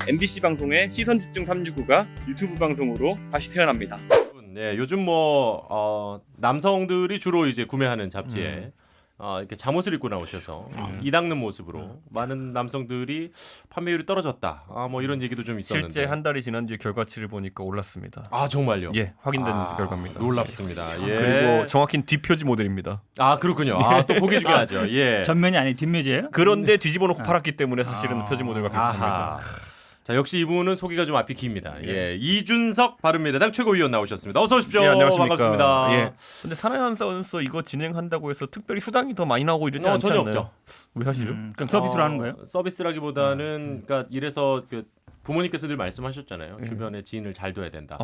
MBC 방송의 시선집중 369가 유튜브 방송으로 다시 태어납니다. 네, 요즘 남성들이 주로 이제 구매하는 잡지에 이렇게 잠옷을 입고 나오셔서 이 닦는 모습으로 많은 남성들이 판매율이 떨어졌다. 뭐 이런 얘기도 좀 있었는데 실제 한 달이 지난 뒤에 결과치를 보니까 올랐습니다. 아 정말요? 예, 확인된 결과입니다. 놀랍습니다. 예. 그리고 정확히는 뒷표지 모델입니다. 아 그렇군요. 또 보기 중요하죠. 예. 전면이 아니 뒷면이에요? 그런데 뒤집어 놓고 팔았기 때문에 사실은 표지 모델과 비슷합니다. 아하. 자 역시 이분은 소개가 좀 앞이 깁니다. 예, 이준석 바른미래당 최고위원 나오셨습니다. 어서 오십시오. 예, 안녕하십니까. 반갑습니다. 예. 근데 사내한 선서 이거 진행한다고 해서 특별히 수당이 더 많이 나오고 이러지 않지 전혀 않나요? 없죠. 왜 하시죠? 그럼 서비스로 하는 거예요? 서비스라기보다는 그러니까 이래서 그 부모님께서 늘 말씀하셨잖아요. 주변에 지인을 잘 둬야 된다.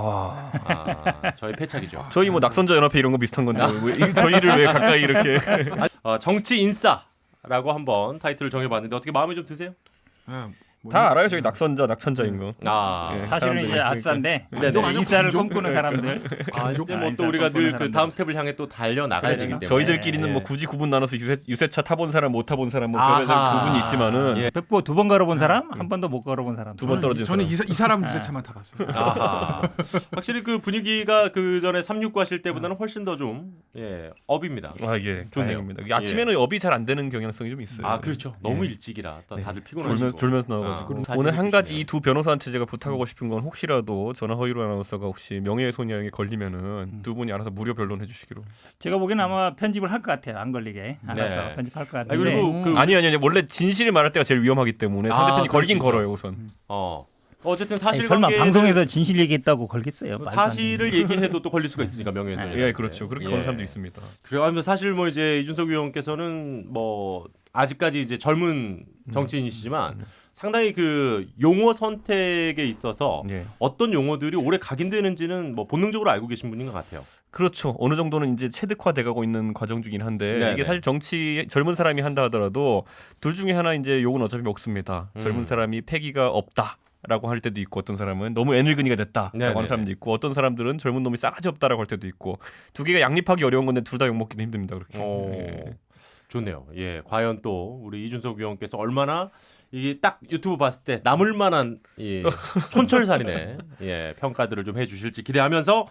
저희 패착이죠. 저희 뭐 낙선자 연합회 이런 거 비슷한 건데 왜 저희를 왜 가까이 이렇게 정치 인싸라고 한번 타이틀을 정해봤는데 어떻게 마음에 좀 드세요? 다 알아요. 저희 낙천자인 거. 아, 예. 사실은 이제 아싸인데 네네. 인싸를 꿈꾸는 사람들. 이제 뭐 또 우리가 늘 그 다음 스텝을 향해 또 달려 나가야 되기 때문에 저희들끼리는 예. 뭐 굳이 구분 나눠서 유세차 타본 사람 못 타본 사람 뭐 아하. 그런 부분이 있지만은 예. 백보 2번 걸어본 사람, 한 번도 못 걸어본 사람. 두 번 떨어진 저는 사람. 이 사람 유세차만 타봤어요. 아하. 확실히 그 분위기가 그 전에 369 하실 때보다는 훨씬 더 좀 업입니다. 예, 좋네요. 다행입니다. 아침에는 업이 잘 안 되는 경향성이 좀 있어요. 아 그렇죠. 너무 예. 일찍이라 또 다들 피곤하시고 졸면서 나와가지고 오늘 한 가지 이 두 변호사한테 제가 부탁하고 싶은 건 혹시라도 전화 허위로 아나운서가 혹시 명예훼손이라는 게 걸리면은 두 분이 알아서 무료 변론해 주시기로. 제가 보기에는 아마 편집을 할 것 같아요. 안 걸리게 알아서 네. 편집할 것 같은데. 그리고 그 아니 원래 진실을 말할 때가 제일 위험하기 때문에 상대편이 그럴 수 걸긴 있죠. 걸어요 우선. 어쨌든 아니, 사실관계 설마 방송에서 진실 얘기했다고 걸겠어요? 말도 안 되는. 사실을 얘기해도 또 걸릴 수가 있으니까 명예훼손이. 예, 그렇죠. 그렇게 거는 사람도 있습니다. 그래가지고 사실 뭐 이제 이준석 의원께서는 뭐 아직까지 이제 젊은 정치인이시지만 상당히 그 용어 선택에 있어서 예. 어떤 용어들이 오래 각인되는지는 뭐 본능적으로 알고 계신 분인 것 같아요. 그렇죠. 어느 정도는 이제 체득화돼가고 있는 과정 중긴 한데 네네. 이게 사실 정치 젊은 사람이 한다 하더라도 둘 중에 하나 이제 욕은 어차피 먹습니다. 젊은 사람이 패기가 없다라고 할 때도 있고 어떤 사람은 너무 애늙은이가 됐다라고 네네네. 하는 사람도 있고 어떤 사람들은 젊은 놈이 싸가지 없다라고 할 때도 있고 두 개가 양립하기 어려운 건데 둘 다 욕 먹기도 힘듭니다. 그렇게. 예. 좋네요. 예, 과연 또 우리 이준석 의원께서 얼마나 이게 딱 유튜브 봤을 때 남을 만한 촌철살인의 평가들을 좀 해주실지 기대하면서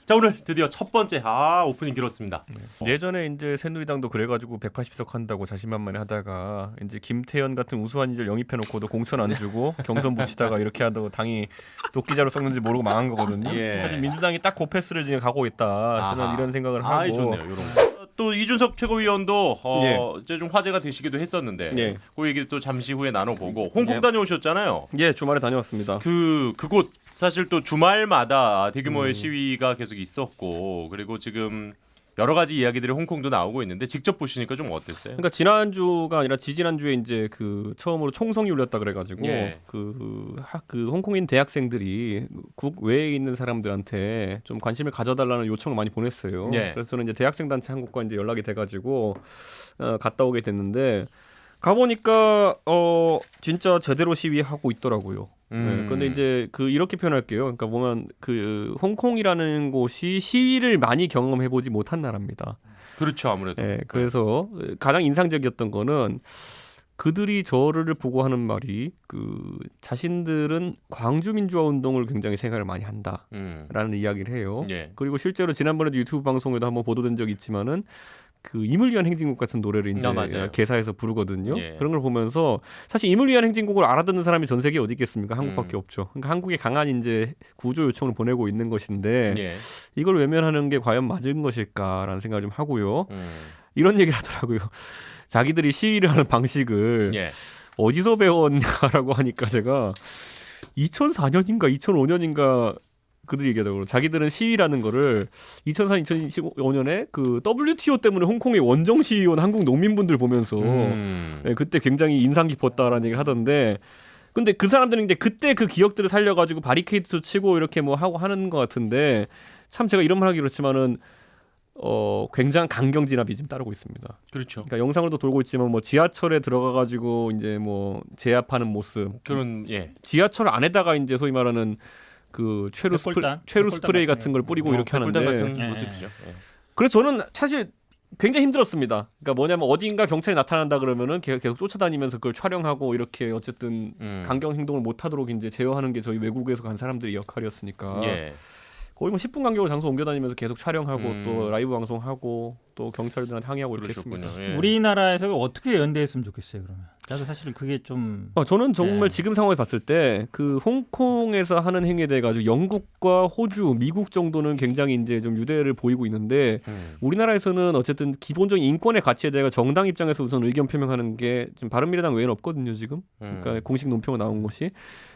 자 오늘 드디어 첫 번째 오프닝 길었습니다. 예전에 이제 새누리당도 그래가지고 180석 한다고 자신만만해 하다가 이제 김태현 같은 우수한 이들 영입해놓고도 공천 안 주고 경선 붙이다가 이렇게 한다고 당이 도끼자루 섞는지 모르고 망한 거거든요. 예. 사실 민주당이 딱 그 패스를 지금 가고 있다. 저는 이런 생각을 하고. 좋네요. 이런 거. 또 이준석 최고위원도 예. 이제 좀 화제가 되시기도 했었는데 예. 그 얘기를 또 잠시 후에 나눠보고 홍콩 예. 다녀오셨잖아요. 예, 주말에 다녀왔습니다. 그곳 사실 또 주말마다 대규모의 시위가 계속 있었고 그리고 지금 여러 가지 이야기들이 홍콩도 나오고 있는데 직접 보시니까 좀 어땠어요? 그러니까 지난주가 아니라 지지난주에 이제 그 처음으로 총성이 울렸다 그래가지고 예. 그 홍콩인 대학생들이 국 외에 있는 사람들한테 좀 관심을 가져달라는 요청을 많이 보냈어요. 예. 그래서 저는 이제 대학생 단체 한국과 이제 연락이 돼가지고 갔다 오게 됐는데 가보니까 진짜 제대로 시위하고 있더라고요. 그런데 이제 이렇게 표현할게요. 그러니까 보면 홍콩이라는 곳이 시위를 많이 경험해보지 못한 나라입니다. 그렇죠 아무래도. 그래서 가장 인상적이었던 거는 그들이 저를 보고 하는 말이 자신들은 광주 민주화 운동을 굉장히 생각을 많이 한다라는 이야기를 해요. 예. 그리고 실제로 지난번에도 유튜브 방송에도 한번 보도된 적이 있지만은 임을 위한 행진곡 같은 노래를 이제 맞아요. 개사해서 부르거든요. 예. 그런 걸 보면서 사실 임을 위한 행진곡을 알아듣는 사람이 전 세계에 어디 있겠습니까? 한국밖에 없죠. 그러니까 한국에 강한 이제 구조 요청을 보내고 있는 것인데 예. 이걸 외면하는 게 과연 맞은 것일까라는 생각을 좀 하고요. 이런 얘기를 하더라고요. 자기들이 시위를 하는 방식을 예. 어디서 배웠냐라고 하니까 제가 2004년인가 2005년인가 그들이 얘기하더라고요. 자기들은 시위라는 거를 2004년, 2015년에 그 WTO 때문에 홍콩에 원정 시위 온 한국 농민분들 보면서 그때 굉장히 인상 깊었다라는 얘기를 하던데 근데 그 사람들은 이제 그때 그 기억들을 살려가지고 바리케이트도 치고 이렇게 뭐 하고 하는 것 같은데 참 제가 이런 말 하기 그렇지만은 굉장한 강경 진압이 지금 따르고 있습니다. 그렇죠. 그러니까 영상으로도 돌고 있지만 뭐 지하철에 들어가가지고 이제 뭐 제압하는 모습. 그런 지하철 안에다가 이제 소위 말하는 최루 스프레이 같은 걸 뿌리고 이렇게 하는데. 같은 예. 모습이죠. 예. 그래서 저는 사실 굉장히 힘들었습니다. 그러니까 뭐냐면 어딘가 경찰이 나타난다 그러면은 계속 쫓아다니면서 그걸 촬영하고 이렇게 어쨌든 강경 행동을 못하도록 이제 제어하는 게 저희 외국에서 간 사람들의 역할이었으니까 예. 거의 뭐 10분 간격으로 장소 옮겨다니면서 계속 촬영하고 또 라이브 방송하고 또 경찰들한테 항의하고 이렇게 그러셨군요. 했습니다. 예. 우리나라에서 어떻게 연대했으면 좋겠어요. 그러면 나도 사실 그게 좀 저는 정말 네. 지금 상황을 봤을 때 그 홍콩에서 하는 행위에 대해 가지고 영국과 호주, 미국 정도는 굉장히 이제 좀 유대를 보이고 있는데 우리나라에서는 어쨌든 기본적인 인권의 가치에 대해 정당 입장에서 우선 의견 표명하는 게 지금 바른미래당 외에는 없거든요 지금. 그러니까 공식 논평으로 나온 것이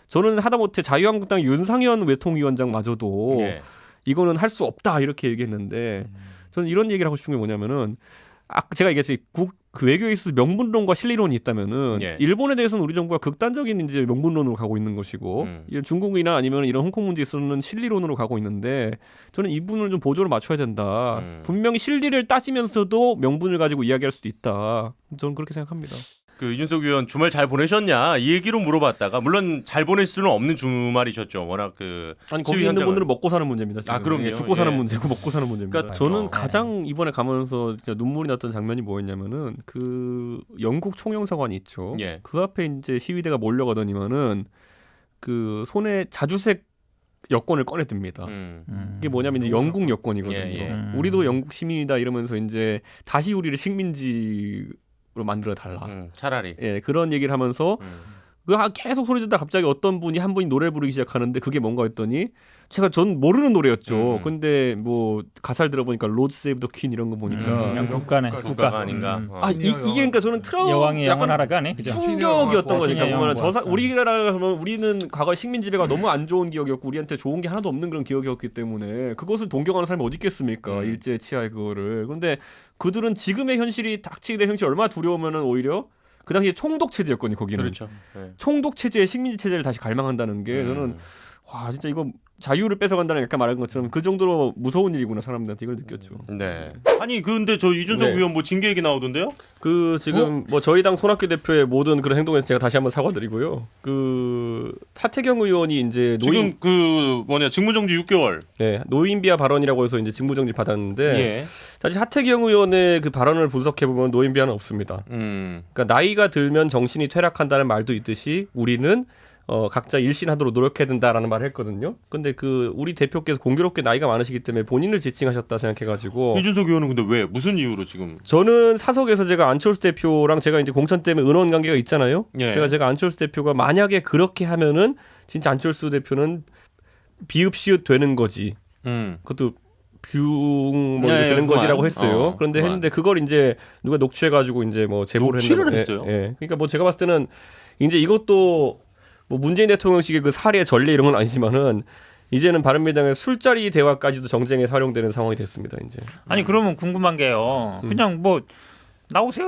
저는 하다못해 자유한국당 윤상현 외통위원장마저도 예. 이거는 할 수 없다 이렇게 얘기했는데 저는 이런 얘기를 하고 싶은 게 뭐냐면은 제가 얘기했지 그 외교에 있어서 명분론과 실리론이 있다면은 예. 일본에 대해서는 우리 정부가 극단적인 이제 명분론으로 가고 있는 것이고 중국이나 아니면 이런 홍콩 문제에 있어서는 실리론으로 가고 있는데 저는 이 부분을 좀 보조를 맞춰야 된다. 분명히 실리를 따지면서도 명분을 가지고 이야기할 수도 있다. 저는 그렇게 생각합니다. 그 이준석 의원 주말 잘 보내셨냐 이 얘기로 물어봤다가 물론 잘 보낼 수는 없는 주말이셨죠. 워낙 그 아니 거기 있는 분들은 먹고 사는 문제입니다. 지금. 아, 그럼요. 예, 죽고 사는 예. 문제고 먹고 사는 문제입니다. 그러니까 저는 그렇죠. 가장 이번에 가면서 진짜 눈물이 났던 장면이 뭐였냐면은 그 영국 총영사관이 있죠. 예. 그 앞에 이제 시위대가 몰려가더니만은 그 손에 자주색 여권을 꺼내듭니다. 이게 뭐냐면 이제 영국 여권이거든요. 예, 예. 우리도 영국 시민이다 이러면서 이제 다시 우리를 식민지로 만들어 달라. 차라리. 예, 그런 얘기를 하면서 계속 소리 지르다 갑자기 어떤 분이 한 분이 노래를 부르기 시작하는데 그게 뭔가 했더니 전 모르는 노래였죠. 근데 뭐 가사를 들어보니까 로드 세이브 더 퀸 이런 거 보니까 그냥 국가네. 국가가 아닌가. 이게 그러니까 저는 여왕이 약간 영원하라가 아니 그죠? 충격이었던 거니까 신의 보면 영원. 우리나라는 우리는 과거 식민 지배가 너무 안 좋은 기억이었고 우리한테 좋은 게 하나도 없는 그런 기억이었기 때문에 그것을 동경하는 사람이 어디 있겠습니까? 일제 치하의 그거를. 그런데 그들은 지금의 현실이 닥치게 될 현실이 얼마나 두려우면은 오히려 그 당시에 총독 체제였거든요. 거기는 그렇죠. 네. 총독 체제의 식민지 체제를 다시 갈망한다는 게 저는 와 진짜 이거 자유를 뺏어간다는 약간 말한 것처럼 그 정도로 무서운 일이구나 사람들한테 이걸 느꼈죠. 네. 아니 근데 저 이준석 네. 의원 뭐 징계 얘기 나오던데요? 그 지금 뭐 저희 당 손학규 대표의 모든 그런 행동에서 제가 다시 한번 사과드리고요. 그 하태경 의원이 이제 지금 그 직무정지 6개월. 노인비하 발언이라고 해서 이제 직무정지 받았는데 예. 사실 하태경 의원의 그 발언을 분석해 보면 노인비하는 없습니다. 그러니까 나이가 들면 정신이 퇴락한다는 말도 있듯이 우리는 각자 일신하도록 노력해야 된다라는 말을 했거든요. 근데 그 우리 대표께서 공교롭게 나이가 많으시기 때문에 본인을 지칭하셨다 생각해가지고 이준석 의원은 근데 왜 무슨 이유로 지금? 저는 사석에서 제가 안철수 대표랑 제가 이제 공천 때문에 은원 관계가 있잖아요. 예. 그래서 제가 안철수 대표가 만약에 그렇게 하면은 진짜 안철수 대표는 비읍시읒 되는 거지. 그것도 뷰 네, 되는 그만. 거지라고 했어요. 그런데 그만. 했는데 그걸 이제 누가 녹취해가지고 이제 뭐 제보를 녹취를 했는데, 했어요? 예. 그러니까 뭐 제가 봤을 때는 이제 이것도 뭐 문재인 대통령식의 그 사례 전례 이런 건 아니지만은 이제는 바른미래당의 술자리 대화까지도 정쟁에 활용되는 상황이 됐습니다. 이제. 아니 그러면 궁금한 게요. 그냥 뭐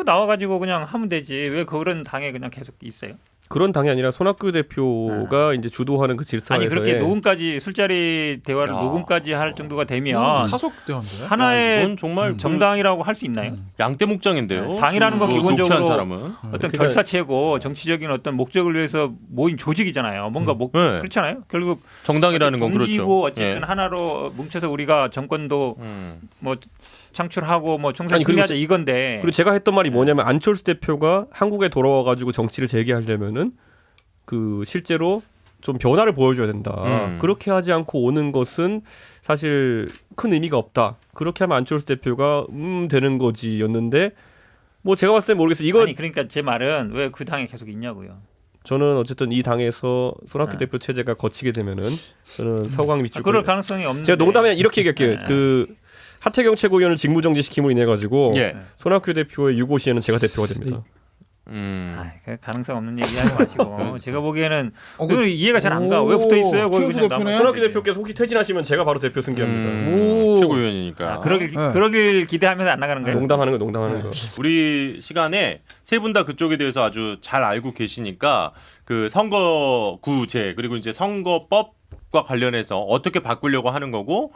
나와가지고 그냥 하면 되지. 왜 그런 당에 그냥 계속 있어요? 그런 당이 아니라 손학규 대표가 이제 주도하는 그 질서에서의 아니 그렇게 녹음까지 술자리 대화를 녹음까지 할 정도가 되면 사속 대화인데. 하나의 이건 정말 정당이라고 할 수 있나요? 양떼목장인데요. 당이라는 건 그거 기본적으로 녹취한 사람은. 어떤 결사체고 정치적인 어떤 목적을 위해서 모인 조직이잖아요. 뭔가 네. 그렇잖아요. 결국 정당이라는 건 그렇죠. 동지고 어쨌든 예. 하나로 뭉쳐서 우리가 정권도 뭐 창출하고 뭐 총선 아니, 그리고 승리하자 이건데. 그리고 제가 했던 말이 뭐냐면 안철수 대표가 한국에 돌아와 가지고 정치를 재개하려면은 그 실제로 좀 변화를 보여줘야 된다. 그렇게 하지 않고 오는 것은 사실 큰 의미가 없다. 그렇게 하면 안철수 대표가 되는 거지였는데 뭐 제가 봤을 때 모르겠어요. 이거 아니 그러니까 제 말은 왜 그 당에 계속 있냐고요. 저는 어쨌든 이 당에서 손학규 대표 체제가 거치게 되면은 저는 서강 밑줄 그럴 가능성이 없는데. 제가 농담에 이렇게 얘기할게요. 네. 그 하태경 최고위원을 직무정지시킴으로 인해 가지고 예. 손학규 대표의 유고시에는 제가 대표가 됩니다. 그 가능성 없는 얘기하지 마시고 제가 보기에는 그- 그건 이해가 잘 안 가. 왜 붙어 있어요? 거기 최우수 그냥 대표네. 손학규 대표께서 혹시 퇴진하시면 제가 바로 대표 승계합니다. 오. 최고위원이니까. 그러길 기대하면서 안 나가는 거예요. 농담하는 거. 우리 시간에 세 분 다 그쪽에 대해서 아주 잘 알고 계시니까 그 선거구제 그리고 이제 선거법과 관련해서 어떻게 바꾸려고 하는 거고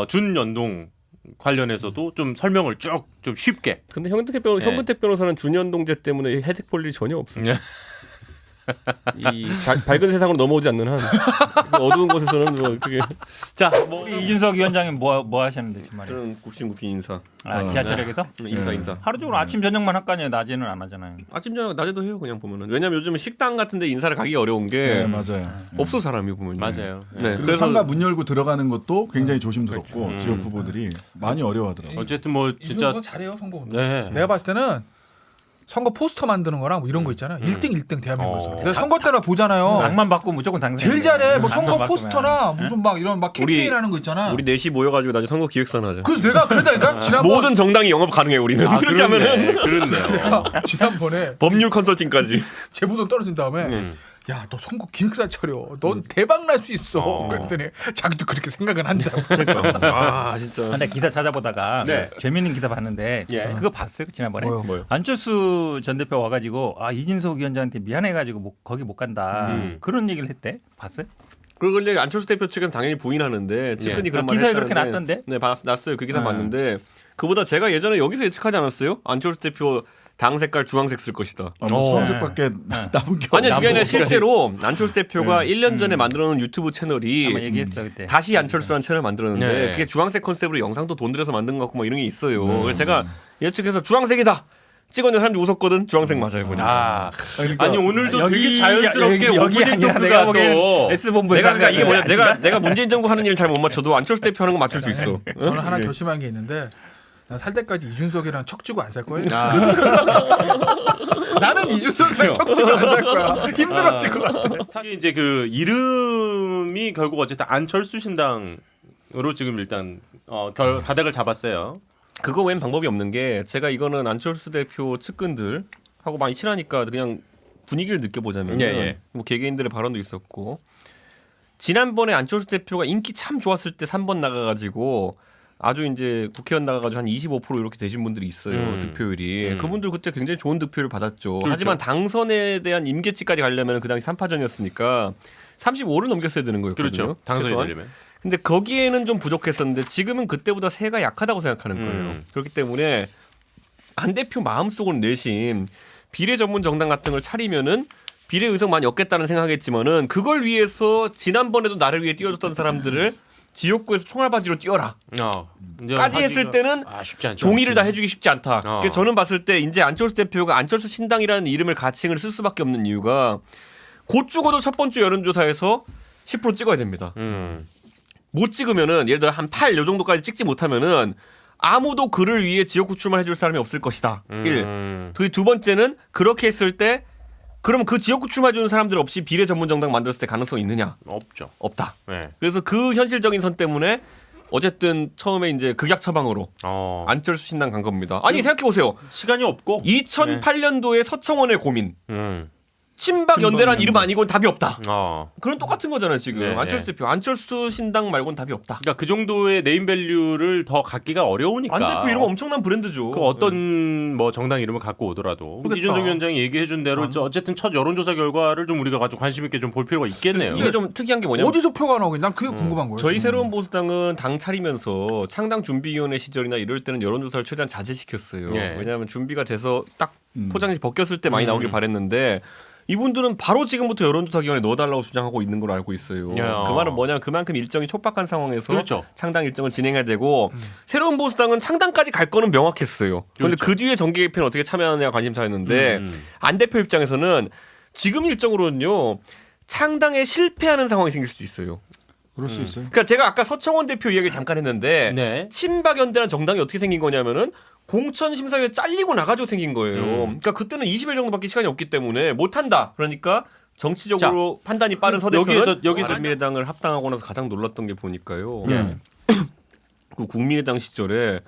준연동 관련해서도 좀 설명을 쭉 좀 쉽게. 근데 현근택 변호사는 준연동제 때문에 혜택 볼 일이 전혀 없습니다. 이 밝은 세상으로 넘어오지 않는 한 어두운 곳에서는 뭐 그게 자, 뭐 우리 이준석 위원장님 뭐 하셨는데 주말에? 저는 굽신굽신 인사. 지하철역에서 인사. 하루 종일 아침 저녁만 할 거 아니에요. 낮에는 안 하잖아요. 아침 저녁 낮에도 해요 그냥 보면은. 왜냐면 요즘 식당 같은데 인사를 가기 어려운 게 네, 맞아요. 없어 사람이 보면. 맞아요. 네. 그리고 그래서 상가 문 열고 들어가는 것도 굉장히 조심스럽고 지역 후보들이 많이 어려워하더라고요. 어쨌든 뭐 진짜 이준석은 잘해요 선거. 네. 내가 봤을 때는 선거 포스터 만드는 거랑 뭐 이런 거 있잖아요. 1등 1등 대한민국에서. 그래서 선거 때나 보잖아요. 당만 받고 무조건 당선. 제일 잘해. 뭐 선거 포스터나 무슨 막 이런 막 캠페인 하는 거 있잖아. 우리 넷이 모여가지고 나중에 선거 기획사나 하자. 그래서 내가 그러다니까 지난번 모든 정당이 영업 가능해 우리는. 아, 그렇게 하면은 그렇네요. 지난번에 법률 컨설팅까지. 제보돈 떨어진 다음에 야, 너 선거 기획사 차려. 넌 대박 날 수 있어. 그랬더니 자기도 그렇게 생각은 한다고. 아 진짜. 근데 기사 찾아보다가 네. 재밌는 기사 봤는데 그거 봤어요 지난번에 뭐요? 안철수 전 대표 와가지고 이준석 위원장한테 미안해가지고 거기 못 간다 그런 얘기를 했대. 봤어요? 그걸 이제 안철수 대표 측은 당연히 부인하는데 측근이 그런 말 기사에 했다는데. 그렇게 났던데? 네, 났어요. 그 기사 봤는데 그보다 제가 예전에 여기서 예측하지 않았어요? 안철수 대표 당 색깔 주황색 쓸 것이다. 뭐 수험색밖에 남은 게 아니 그게 아니라 없어요. 실제로 안철수 대표가 1년 전에 만들어놓은 유튜브 채널이 한번 얘기했어 그때. 다시 안철수라는 채널 만들었는데 네. 그게 주황색 컨셉으로 영상도 돈 들여서 만든 것 같고 뭐 이런 게 있어요. 그래서 제가 예측해서 주황색이다. 찍었는데 사람들이 웃었거든. 주황색 맞아요. 보니까. 그러니까 아니 오늘도 여기- 되게 자연스럽게 여기 오프닝 아니라 내가 토크가 보기엔 또 S본부 내가 그러니까 이게 뭐냐 내가 문재인 정부 하는 일을 잘 못 맞춰도 안철수 대표 하는 거 맞출 수 있어. 저는 하나 결심한 게 있는데 난 살 때까지 이준석이랑 척지고 안 살 거예요. 나는 이준석이랑 척지고 안 살 거야. 힘들어질 것 같아. 사실 이제 그 이름이 결국 어쨌든 안철수 신당으로 지금 일단 가닥을 잡았어요. 그거 외엔 방법이 없는 게 제가 이거는 안철수 대표 측근들 하고 많이 친하니까 그냥 분위기를 느껴보자면 예. 뭐 개개인들의 발언도 있었고 지난번에 안철수 대표가 인기 참 좋았을 때 3번 나가가지고 아주 이제 국회의원 나가가지고 한 25% 이렇게 되신 분들이 있어요. 득표율이. 그분들 그때 굉장히 좋은 득표를 받았죠. 그렇죠. 하지만 당선에 대한 임계치까지 가려면 그 당시 3파전이었으니까 35를 넘겼어야 되는 거였거든요. 그렇죠. 당선이 최소한. 되려면. 근데 거기에는 좀 부족했었는데 지금은 그때보다 세가 약하다고 생각하는 거예요. 그렇기 때문에 안 대표 마음속으로 내심 비례 전문 정당 같은 걸 차리면은 비례 의석 많이 얻겠다는 생각했지만은 그걸 위해서 지난번에도 나를 위해 뛰어줬던 사람들을 지역구에서 총알바지로 뛰어라. 이제 까지 하기가- 했을 때는 쉽지 않죠. 종이를 다 해주기 쉽지 않다. 어. 그래서 저는 봤을 때 이제 안철수 대표가 안철수 신당이라는 이름을 가칭을 쓸 수밖에 없는 이유가 곧 죽어도 첫 번째 여론조사에서 10% 찍어야 됩니다. 못 찍으면은 예를 들어 한 8 요 정도까지 찍지 못하면은 아무도 그를 위해 지역구 출마해줄 사람이 없을 것이다. 1. 두 번째는 그렇게 했을 때 그럼 그 지역구 출마해주는 사람들 없이 비례 전문 정당 만들었을 때 가능성이 있느냐? 없죠. 없다. 네. 그래서 그 현실적인 선 때문에 어쨌든 처음에 이제 극약 처방으로 안철수 신당 간 겁니다. 아니 생각해 보세요. 시간이 없고 2008년도에 서청원의 고민. 친박 연대란 이름 아니고는 답이 없다. 그런 똑같은 거잖아요 지금. 네, 안철수 대표 안철수 신당 말고는 답이 없다. 그러니까 그 정도의 네임밸류를 더 갖기가 어려우니까. 안 대표 이러면 엄청난 브랜드죠. 그 어떤 뭐 정당 이름을 갖고 오더라도 그러겠다. 이준석 위원장이 얘기해준 대로 어쨌든 첫 여론조사 결과를 좀 우리가 가지고 관심 있게 좀 볼 필요가 있겠네요. 이게 좀 특이한 게 뭐냐면 어디서 표가 나오긴 난 그게 궁금한 거예요. 저희 새로운 보수당은 당 차리면서 창당 준비위원회 시절이나 이럴 때는 여론조사를 최대한 자제시켰어요. 예. 왜냐하면 준비가 돼서 딱 포장지 벗겼을 때 많이 나오길 바랬는데 이분들은 바로 지금부터 여론조사 기관에 넣어달라고 주장하고 있는 걸로 알고 있어요. 야. 그 말은 뭐냐면 그만큼 일정이 촉박한 상황에서 그렇죠. 창당 일정을 진행해야 되고 새로운 보수당은 창당까지 갈 거는 명확했어요. 그런데 그렇죠. 그 뒤에 정계 개편을 어떻게 참여하느냐 관심사였는데 안 대표 입장에서는 지금 일정으로는요. 창당에 실패하는 상황이 생길 수도 있어요. 그럴 수 있어요. 그러니까 제가 아까 서청원 대표 이야기를 잠깐 했는데 네. 친박연대라는 정당이 어떻게 생긴 거냐면은 공천 심사위에 잘리고 나가지고 생긴 거예요. 그러니까 그때는 20일 정도밖에 시간이 없기 때문에 못한다. 그러니까 정치적으로 판단이 빠른 서대표는 여기서 바른미래당을 합당하고 나서 가장 놀랐던 게 보니까요. 네. 그 국민의당 시절에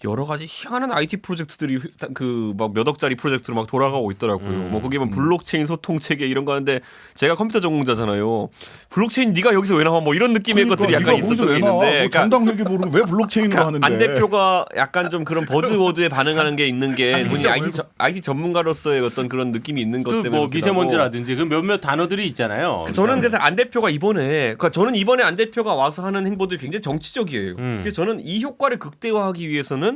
여러 가지 희한한 IT 프로젝트들이 그 막 몇 억짜리 프로젝트로 막 돌아가고 있더라고요. 뭐 거기에 뭐 블록체인 소통 체계 이런 거 하는데 제가 컴퓨터 전공자잖아요. 블록체인 네가 여기서 왜 나와? 뭐 이런 느낌의 것들이 약간 네가 거기서 있었던 게 왜 나와? 있는데 뭐 그러니까 정당 얘기 모르고 왜 블록체인으로 하는데? 안 대표가 약간 좀 그런 버즈워드에 반응하는 게 있는 게 IT 전문가로서의 어떤 그런 느낌이 있는 것 때문에 그 뭐 그렇기도 미세먼지라든지 그 몇몇 단어들이 있잖아요. 하고. 저는 그래서 안 대표가 그러니까 저는 이번에 안 대표가 와서 하는 행보들이 굉장히 정치적이에요. 그래서 저는 이 효과를 극대화하기 위해서는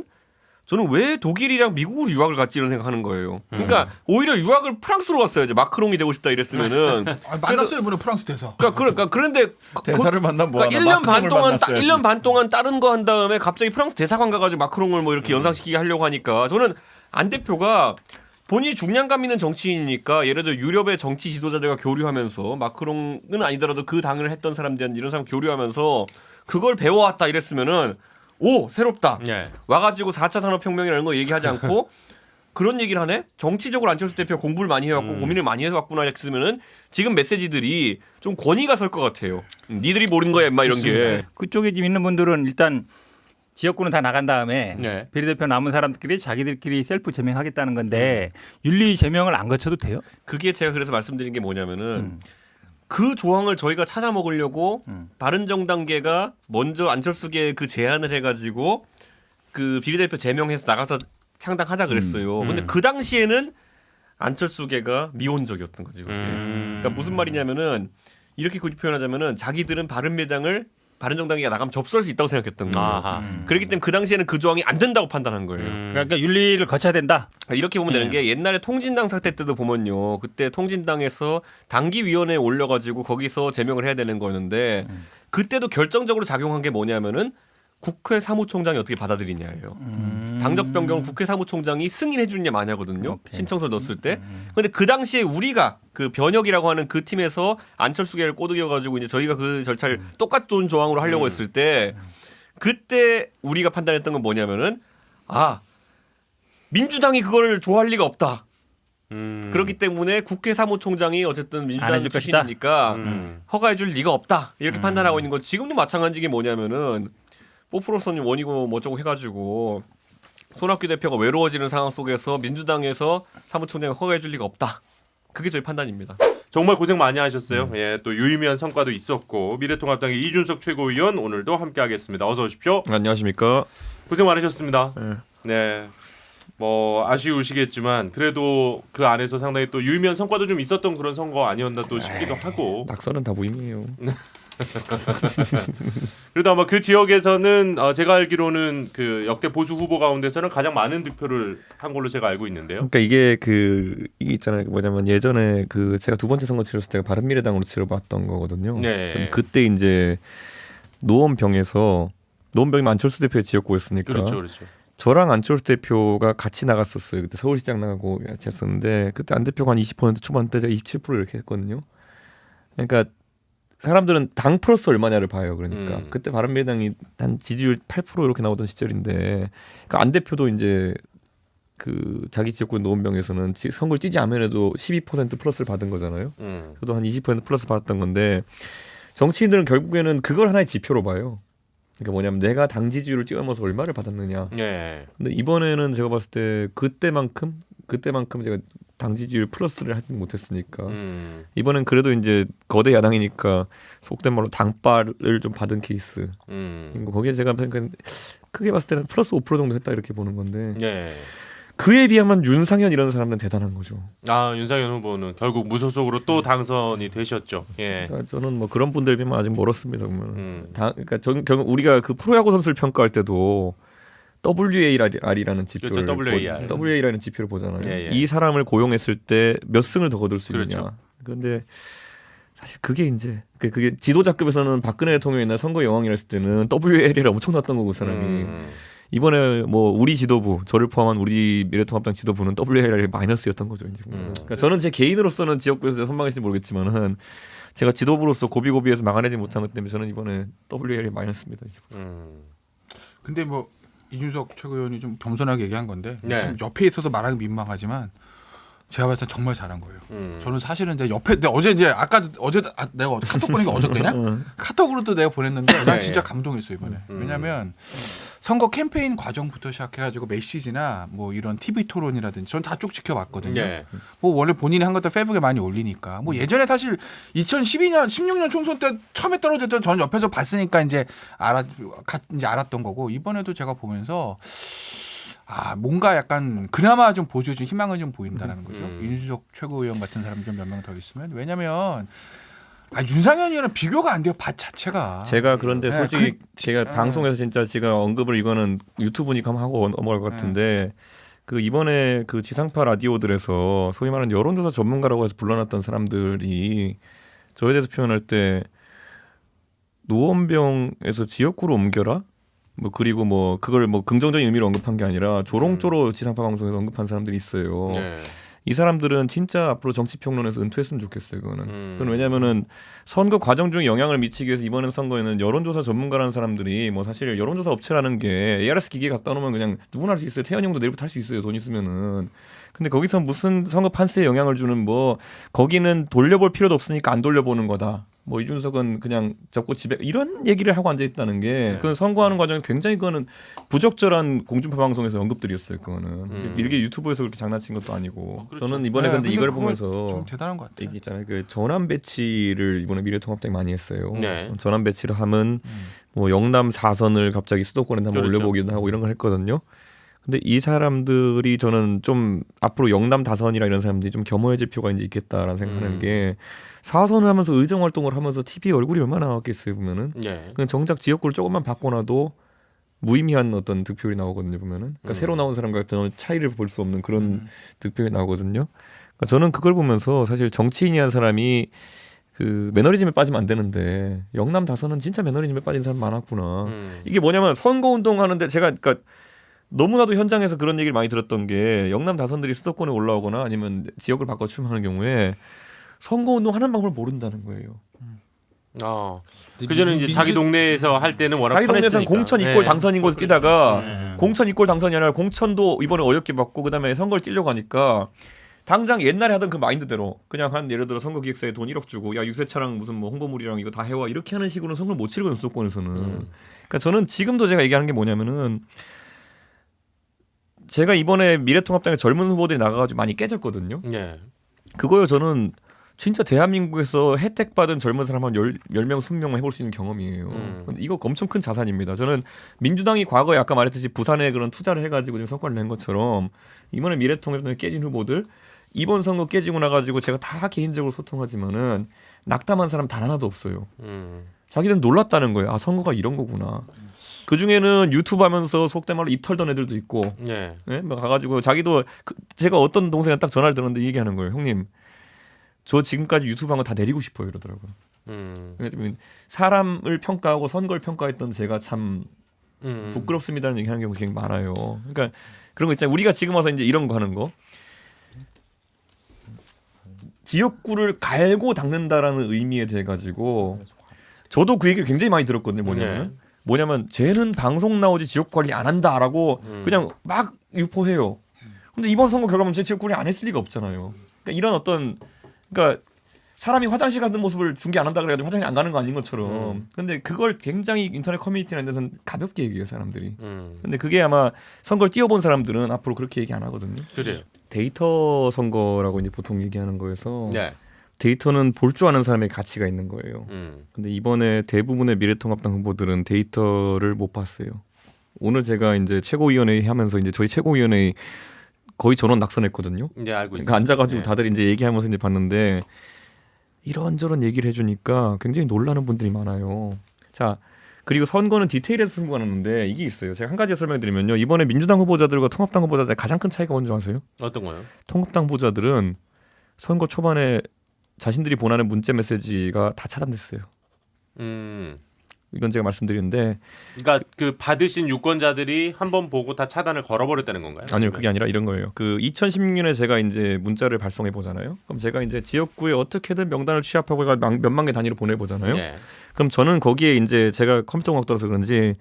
저는 왜 독일이랑 미국으로 유학을 갔지 이런 생각하는 거예요. 그러니까 오히려 유학을 프랑스로 갔어야지. 마크롱이 되고 싶다 이랬으면은. 만났어요 이번에 프랑스 대사. 그러니까 그런데 대사를 만나면 뭐하나. 그러니까 1년 반 동안 만났어야지. 1년 반 동안 다른 거 한 다음에 갑자기 프랑스 대사관 가가지고 마크롱을 뭐 이렇게 연상시키게 하려고 하니까 저는 안 대표가 본인이 중량감 있는 정치인이니까 예를 들어 유럽의 정치 지도자들과 교류하면서 마크롱은 아니더라도 그 당을 했던 사람들 이런 사람 교류하면서 그걸 배워왔다 이랬으면은 오 새롭다. 예. 와가지고 4차 산업혁명이라는 거 얘기하지 않고 그런 얘기를 하네? 정치적으로 안철수 대표가 공부를 많이 해왔고 고민을 많이 해서 왔구나 했으면은 지금 메시지들이 좀 권위가 설 것 같아요. 니들이 모르는 거야 임마 이런 게. 그쪽에 지금 있는 분들은 일단 지역구는 다 나간 다음에 네. 비례대표 남은 사람들끼리 자기들끼리 셀프 제명하겠다는 건데 윤리 제명을 안 거쳐도 돼요? 그게 제가 그래서 말씀드린 게 뭐냐면은 그 조항을 저희가 찾아 먹으려고 바른정당계가 먼저 안철수계 그 제안을 해가지고 그 비례대표 제명해서 나가서 창당하자 그랬어요. 근데 그 당시에는 안철수계가 미온적이었던 거지. 그게. 그러니까 무슨 말이냐면은 이렇게 표현하자면은 자기들은 바른정당계가 나가면 접수할 수 있다고 생각했던 거예요. 아하. 그렇기 때문에 그 당시에는 그 조항이 안 된다고 판단한 거예요. 그러니까 윤리를 거쳐야 된다. 이렇게 보면 되는 게 옛날에 통진당 사태 때도 보면요. 그때 통진당에서 당기위원회에 올려가지고 거기서 제명을 해야 되는 거였는데 그때도 결정적으로 작용한 게 뭐냐면은 국회 사무총장이 어떻게 받아들이냐예요. 당적 변경을 국회 사무총장이 승인해 주느냐 마냐거든요. 신청서를 넣었을 때. 근데 그 당시에 우리가 그 변혁이라고 하는 그 팀에서 안철수계를 꼬드겨 가지고 이제 저희가 그 절차를 똑같은 조항으로 하려고 했을 때 그때 우리가 판단했던 건 뭐냐면은 민주당이 그걸 좋아할 리가 없다. 그렇기 때문에 국회 사무총장이 어쨌든 안 민주당 해줄 것이다. 출신이니까 허가해 줄 리가 없다. 이렇게 판단하고 있는 건 지금도 마찬가지인 게 뭐냐면은 뽀프로서님 원이고 뭐저고 해가지고 손학규 대표가 외로워지는 상황 속에서 민주당에서 사무총장이 허가해 줄 리가 없다. 그게 저희 판단입니다. 정말 고생 많이 하셨어요. 예, 또 유의미한 성과도 있었고 미래통합당의 이준석 최고위원 오늘도 함께하겠습니다. 어서 오십시오. 안녕하십니까. 고생 많으셨습니다. 네. 뭐 아쉬우시겠지만 그래도 그 안에서 상당히 또 유의미한 성과도 좀 있었던 그런 선거 아니었나 또 싶기도 하고. 낙선은 다 무의미해요. 그래도 아마 그 지역에서는 제가 알기로는 그 역대 보수 후보 가운데서는 가장 많은 득표를 한 걸로 제가 알고 있는데요. 그러니까 이게 이게 있잖아요. 뭐냐면 예전에 그 제가 두 번째 선거 치렀을 때가 바른미래당으로 치러봤던 거거든요. 네. 그때 이제 노원병에서 안철수 대표의 지역구였으니까 그렇죠. 저랑 안철수 대표가 같이 나갔었어요. 그때 서울시장 나가고 같이 했었는데 그때 안 대표가 한 20% 초반대 제가 27% 이렇게 했거든요. 그러니까 사람들은 당 플러스 얼마냐를 봐요. 그러니까 그때 바른미래당이 한 지지율 8% 이렇게 나오던 시절인데 그러니까 안 대표도 이제 그 자기 지역구 노원병에서는 선거를 뛰지 않으면도 12% 플러스를 받은 거잖아요. 저도 한 20% 플러스 받았던 건데 정치인들은 결국에는 그걸 하나의 지표로 봐요. 그러니까 뭐냐면 내가 당 지지율을 뛰어넘어서 얼마를 받았느냐. 예. 근데 이번에는 제가 봤을 때 그때만큼 제가 당 지지율 플러스를 하지 못했으니까 이번엔 그래도 이제 거대 야당이니까 속된 말로 당빨을 좀 받은 케이스. 거기에 제가 크게 봤을 때는 플러스 5% 정도 했다 이렇게 보는 건데 예. 그에 비하면 윤상현 이런 사람들은 대단한 거죠. 윤상현 후보는 결국 무소속으로 또 당선이 되셨죠. 예. 그러니까 저는 뭐 그런 분들 비하면 아직 멀었습니다. 보면. 그러니까 결국 우리가 그 프로야구 선수를 평가할 때도 WAR이라는 지표를 그렇죠, WAR이라는 지표를 보잖아요. 예. 이 사람을 고용했을 때 몇 승을 더 거둘 수 있느냐. 그렇죠. 그런데 사실 그게 이제 그게 지도자급에서는 박근혜 대통령이 옛날 선거 여왕이라 했을 때는 WAR이 엄청 났던 거고 그 사람이. 이번에 뭐 우리 지도부 저를 포함한 우리 미래통합당 지도부는 WAR이 마이너스였던 거죠. 이제. 그러니까 저는 제 개인으로서는 지역구에서 선방할지 모르겠지만은 제가 지도부로서 고비고비해서 막아내지 못한 것 때문에 저는 이번에 WAR이 마이너스입니다. 근데 뭐 이준석 최고위원이 좀 겸손하게 얘기한 건데 네. 참 옆에 있어서 말하기 민망하지만 제가 봤을 때 정말 잘한 거예요. 저는 사실은 이제 옆에 어제 내가 카톡 보낸 게 어저께냐? 카톡으로도 내가 보냈는데 난 진짜 감동했어요 이번에. 왜냐하면 선거 캠페인 과정부터 시작해가지고 메시지나 뭐 이런 TV 토론이라든지 전 다 쭉 지켜봤거든요. 네. 뭐 원래 본인이 한 것도 페이북에 많이 올리니까 뭐 예전에 사실 2012년 16년 총선 때 처음에 떨어질 때 전 옆에서 봤으니까 이제 알았던 거고 이번에도 제가 보면서 뭔가 약간 그나마 좀 보여준 희망은 좀 보인다라는 거죠. 이준석 최고위원 같은 사람이 좀 몇 명 더 있으면 왜냐하면 윤상현이랑 비교가 안 돼요. 밭 자체가. 제가 그런데 네, 솔직히 제가 네. 방송에서 진짜 제가 언급을 이거는 유튜브니까 한번 하고 넘어갈 것 같은데 그 이번에 그 지상파 라디오들에서 소위 말하는 여론조사 전문가라고 해서 불러놨던 사람들이 저에 대해서 표현할 때 노원병에서 지역구로 옮겨라 뭐 그리고 뭐 그걸 뭐 긍정적인 의미로 언급한 게 아니라 조롱조로 지상파 방송에서 언급한 사람들이 있어요. 네. 이 사람들은 진짜 앞으로 정치평론에서 은퇴했으면 좋겠어요. 그건 왜냐면은 선거 과정 중에 영향을 미치기 위해서 이번 선거에는 여론조사 전문가라는 사람들이 뭐 사실 여론조사 업체라는 게 ARS 기기에 갖다 놓으면 그냥 누구나 할 수 있어요. 태연이 형도 내일부터 할 수 있어요. 돈 있으면은. 근데 거기서 무슨 선거 판세에 영향을 주는 뭐 거기는 돌려볼 필요도 없으니까 안 돌려보는 거다. 뭐 이준석은 그냥 접고 집에 이런 얘기를 하고 앉아 있다는 게 그건 선거하는 과정에서 굉장히 그거는 부적절한 공중파 방송에서 언급들이었어요. 그거는 이렇게 유튜브에서 그렇게 장난친 것도 아니고 그렇죠. 저는 이번에 근데 이걸 그거 보면서 좀 대단한 것 같아요. 얘기 있잖아요. 그 전환 배치를 이번에 미래통합당이 많이 했어요. 네. 전환 배치를 하면 뭐 영남 4선을 갑자기 수도권에 한번 그렇죠. 올려보기도 하고 이런 걸 했거든요. 근데 이 사람들이 저는 좀 앞으로 영남 다선이라 이런 사람들이 좀 겸허해질 필요가 이제 있겠다라는 생각하는 게 4선을 하면서 의정 활동을 하면서 TV 얼굴이 얼마나 나왔겠어요 보면은. 네. 그냥 정작 지역구를 조금만 바꿔놔도 무의미한 어떤 득표율이 나오거든요 보면은. 그러니까 새로 나온 사람과 전혀 차이를 볼 수 없는 그런 득표율이 나오거든요. 그러니까 저는 그걸 보면서 사실 정치인이한 사람이 그 매너리즘에 빠지면 안 되는데 영남 다선은 진짜 매너리즘에 빠진 사람 많았구나. 이게 뭐냐면 선거 운동하는데 제가 그러니까 너무나도 현장에서 그런 얘기를 많이 들었던 게 영남 다선들이 수도권에 올라오거나 아니면 지역을 바꿔 출마하는 경우에 선거 운동 하는 방법을 모른다는 거예요. 그전에 이제 자기 동네에서 할 때는 워낙 자기 동네에서는 편했으니까. 공천 이꼴 네. 당선인 곳에 뛰다가 공천 이꼴 당선이 아니라 공천도 이번에 어렵게 받고 그다음에 선거를 뛰려고 하니까 당장 옛날에 하던 그 마인드대로 그냥 한 예를 들어 선거기획사에 돈 1억 주고 야 유세차랑 무슨 뭐 홍보물이랑 이거 다 해와 이렇게 하는 식으로 선거를 못 치르거든 수도권에서는. 그러니까 저는 지금도 제가 얘기하는 게 뭐냐면은 제가 이번에 미래통합당의 젊은 후보들이 나가가지고 많이 깨졌거든요. 네. 그거요 저는 진짜 대한민국에서 혜택 받은 젊은 사람 한 10명, 20명만 해볼 수 있는 경험이에요. 근데 이거 엄청 큰 자산입니다. 저는 민주당이 과거에 아까 말했듯이 부산에 그런 투자를 해가지고 지금 성과를 낸 것처럼 이번에 미래통합당에 깨진 후보들 이번 선거 깨지고 나가지고 제가 다 개인적으로 소통하지만은 낙담한 사람 단 하나도 없어요. 자기는 놀랐다는 거예요. 아 선거가 이런 거구나. 그 중에는 유튜브 하면서 속된 말로 입 털던 애들도 있고, 네. 예? 뭐 가가지고 자기도 제가 어떤 동생한테 딱 전화를 들었는데 얘기하는 거예요. 형님, 저 지금까지 유튜브 한 거 다 내리고 싶어요 이러더라고요. 왜냐면 사람을 평가하고 선거를 평가했던 제가 참 부끄럽습니다는 얘기하는 경우가 굉장히 많아요. 그러니까 그런 거 있잖아요. 우리가 지금 와서 이제 이런 거 하는 거. 지역구를 갈고 닦는다라는 의미에 대해 가지고 저도 그 얘기를 굉장히 많이 들었거든요. 뭐냐면 쟤는 방송 나오지 지역 관리 안 한다라고 그냥 막 유포해요. 근데 이번 선거 결과면 제 지역 관리 안 했을 리가 없잖아요. 그러니까 이런 어떤 그러니까 사람이 화장실 가는 모습을 중계 안 한다 그래가지고 화장실 안 가는 거 아닌 것처럼. 근데 그걸 굉장히 인터넷 커뮤니티나 이런 데서는 가볍게 얘기해요 사람들이. 근데 그게 아마 선거를 뛰어본 사람들은 앞으로 그렇게 얘기 안 하거든요. 그래요. 데이터 선거라고 이제 보통 얘기하는 거여서 네. 데이터는 볼 줄 아는 사람의 가치가 있는 거예요. 근데 이번에 대부분의 미래통합당 후보들은 데이터를 못 봤어요. 오늘 제가 이제 최고위원회의 하면서 이제 저희 최고위원회의 거의 전원 낙선했거든요. 네, 알고 있어요. 그러니까 앉아가지고 네. 다들 이제 얘기하면서 이제 봤는데 이런저런 얘기를 해주니까 굉장히 놀라는 분들이 많아요. 자, 그리고 선거는 디테일에서 승부가 나는데 이게 있어요. 제가 한 가지 설명드리면요. 이번에 민주당 후보자들과 통합당 후보자들 가장 큰 차이가 뭔지 아세요? 어떤 거요? 통합당 후보자들은 선거 초반에 자신들이 보내는 문자 메시지가 다 차단됐어요. 이건 제가 말씀드리는데 그러니까 그 받으신 유권자들이 한번 보고 다 차단을 걸어버렸다는 건가요? 아니요, 그게 아니라 이런 거예요. 그 2016년에 제가 이제 문자를 발송해 보잖아요. 그럼 제가 이제 지역구에 어떻게든 명단을 취합하고 몇만 개 단위로 보내 보잖아요. 네. 그럼 저는 거기에 이제 제가 컴퓨터공학도라서 그런지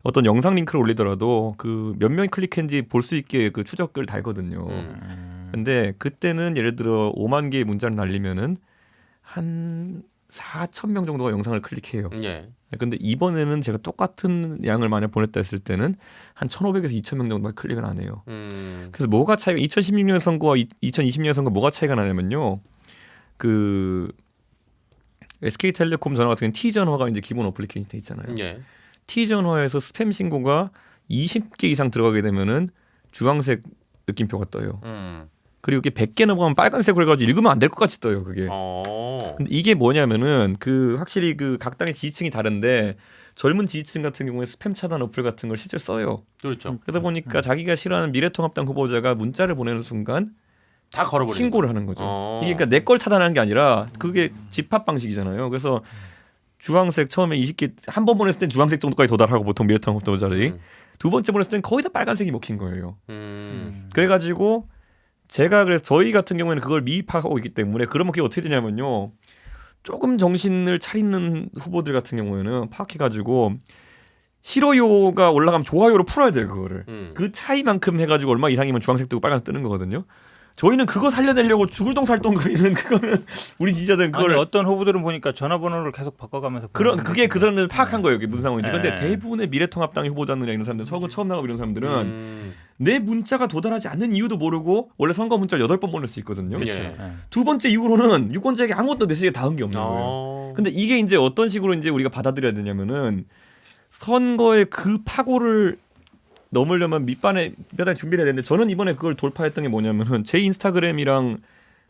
어떤 영상 링크를 올리더라도 그 몇 명이 클릭했는지 볼 수 있게 그 추적을 달거든요. 근데 그때는 예를 들어 5만 개의 문자를 날리면은 한 4,000명 정도가 영상을 클릭해요. 네. 근데 이번에는 제가 똑같은 양을 만약 보냈다 했을 때는 한 1,500에서 2,000명 정도가 클릭을 안 해요. 그래서 뭐가 차이가 2016년 선거와 2020년 선거 뭐가 차이가 나냐면요. 그 SK텔레콤 전화 같은 경우는 T전화가 이제 기본 어플리케이션이 돼 있잖아요. 네. T전화에서 스팸 신고가 20개 이상 들어가게 되면은 주황색 느낌표가 떠요. 그리고 이게 100개 넘어가면 빨간색으로 해가지고 읽으면 안 될 것 같이 떠요 그게. 근데 이게 뭐냐면은 그 확실히 그 각 당의 지지층이 다른데 젊은 지지층 같은 경우에 스팸 차단 어플 같은 걸 실제 써요. 그렇죠. 그러다 보니까 자기가 싫어하는 미래통합당 후보자가 문자를 보내는 순간 다 걸어버리는 신고를 하는 거죠. 이게 그러니까 내 걸 차단하는 게 아니라 그게 집합 방식이잖아요. 그래서 주황색 처음에 20개 한 번 보냈을 땐 주황색 정도까지 도달하고 보통 미래통합 후보자들이 두 번째 보냈을 땐 거의 다 빨간색이 먹힌 거예요. 그래가지고 제가 그래서 저희 같은 경우에는 그걸 미입하고 있기 때문에 그러면 그게 어떻게 되냐면요. 조금 정신을 차리는 후보들 같은 경우에는 파악해가지고 싫어요가 올라가면 좋아요로 풀어야 돼요 그거를. 그 차이만큼 해가지고 얼마 이상이면 주황색 뜨고 빨간색 뜨는 거거든요. 저희는 그거 살려내려고 죽을 똥살똥거리는 그거는 우리 지지자들은 그걸 아니, 어떤 후보들은 보니까 전화번호를 계속 바꿔가면서 그게 그 사람들 파악한 거예요. 이게 무슨 상황인지. 네. 근데 대부분의 미래통합당 후보자들이나 이런 사람들 선거 처음 나가고 이런 사람들은 내 문자가 도달하지 않는 이유도 모르고 원래 선거 문자를 8번 보낼 수 있거든요. 예. 두 번째 이후로는 유권자에게 아무것도 메시지가 닿은 게 없는 거예요. 근데 이게 이제 어떤 식으로 이제 우리가 받아들여야 되냐면은 선거의 그 파고를 넘으려면 밑반에 준비를 해야 되는데 저는 이번에 그걸 돌파했던 게 뭐냐면은 제 인스타그램이랑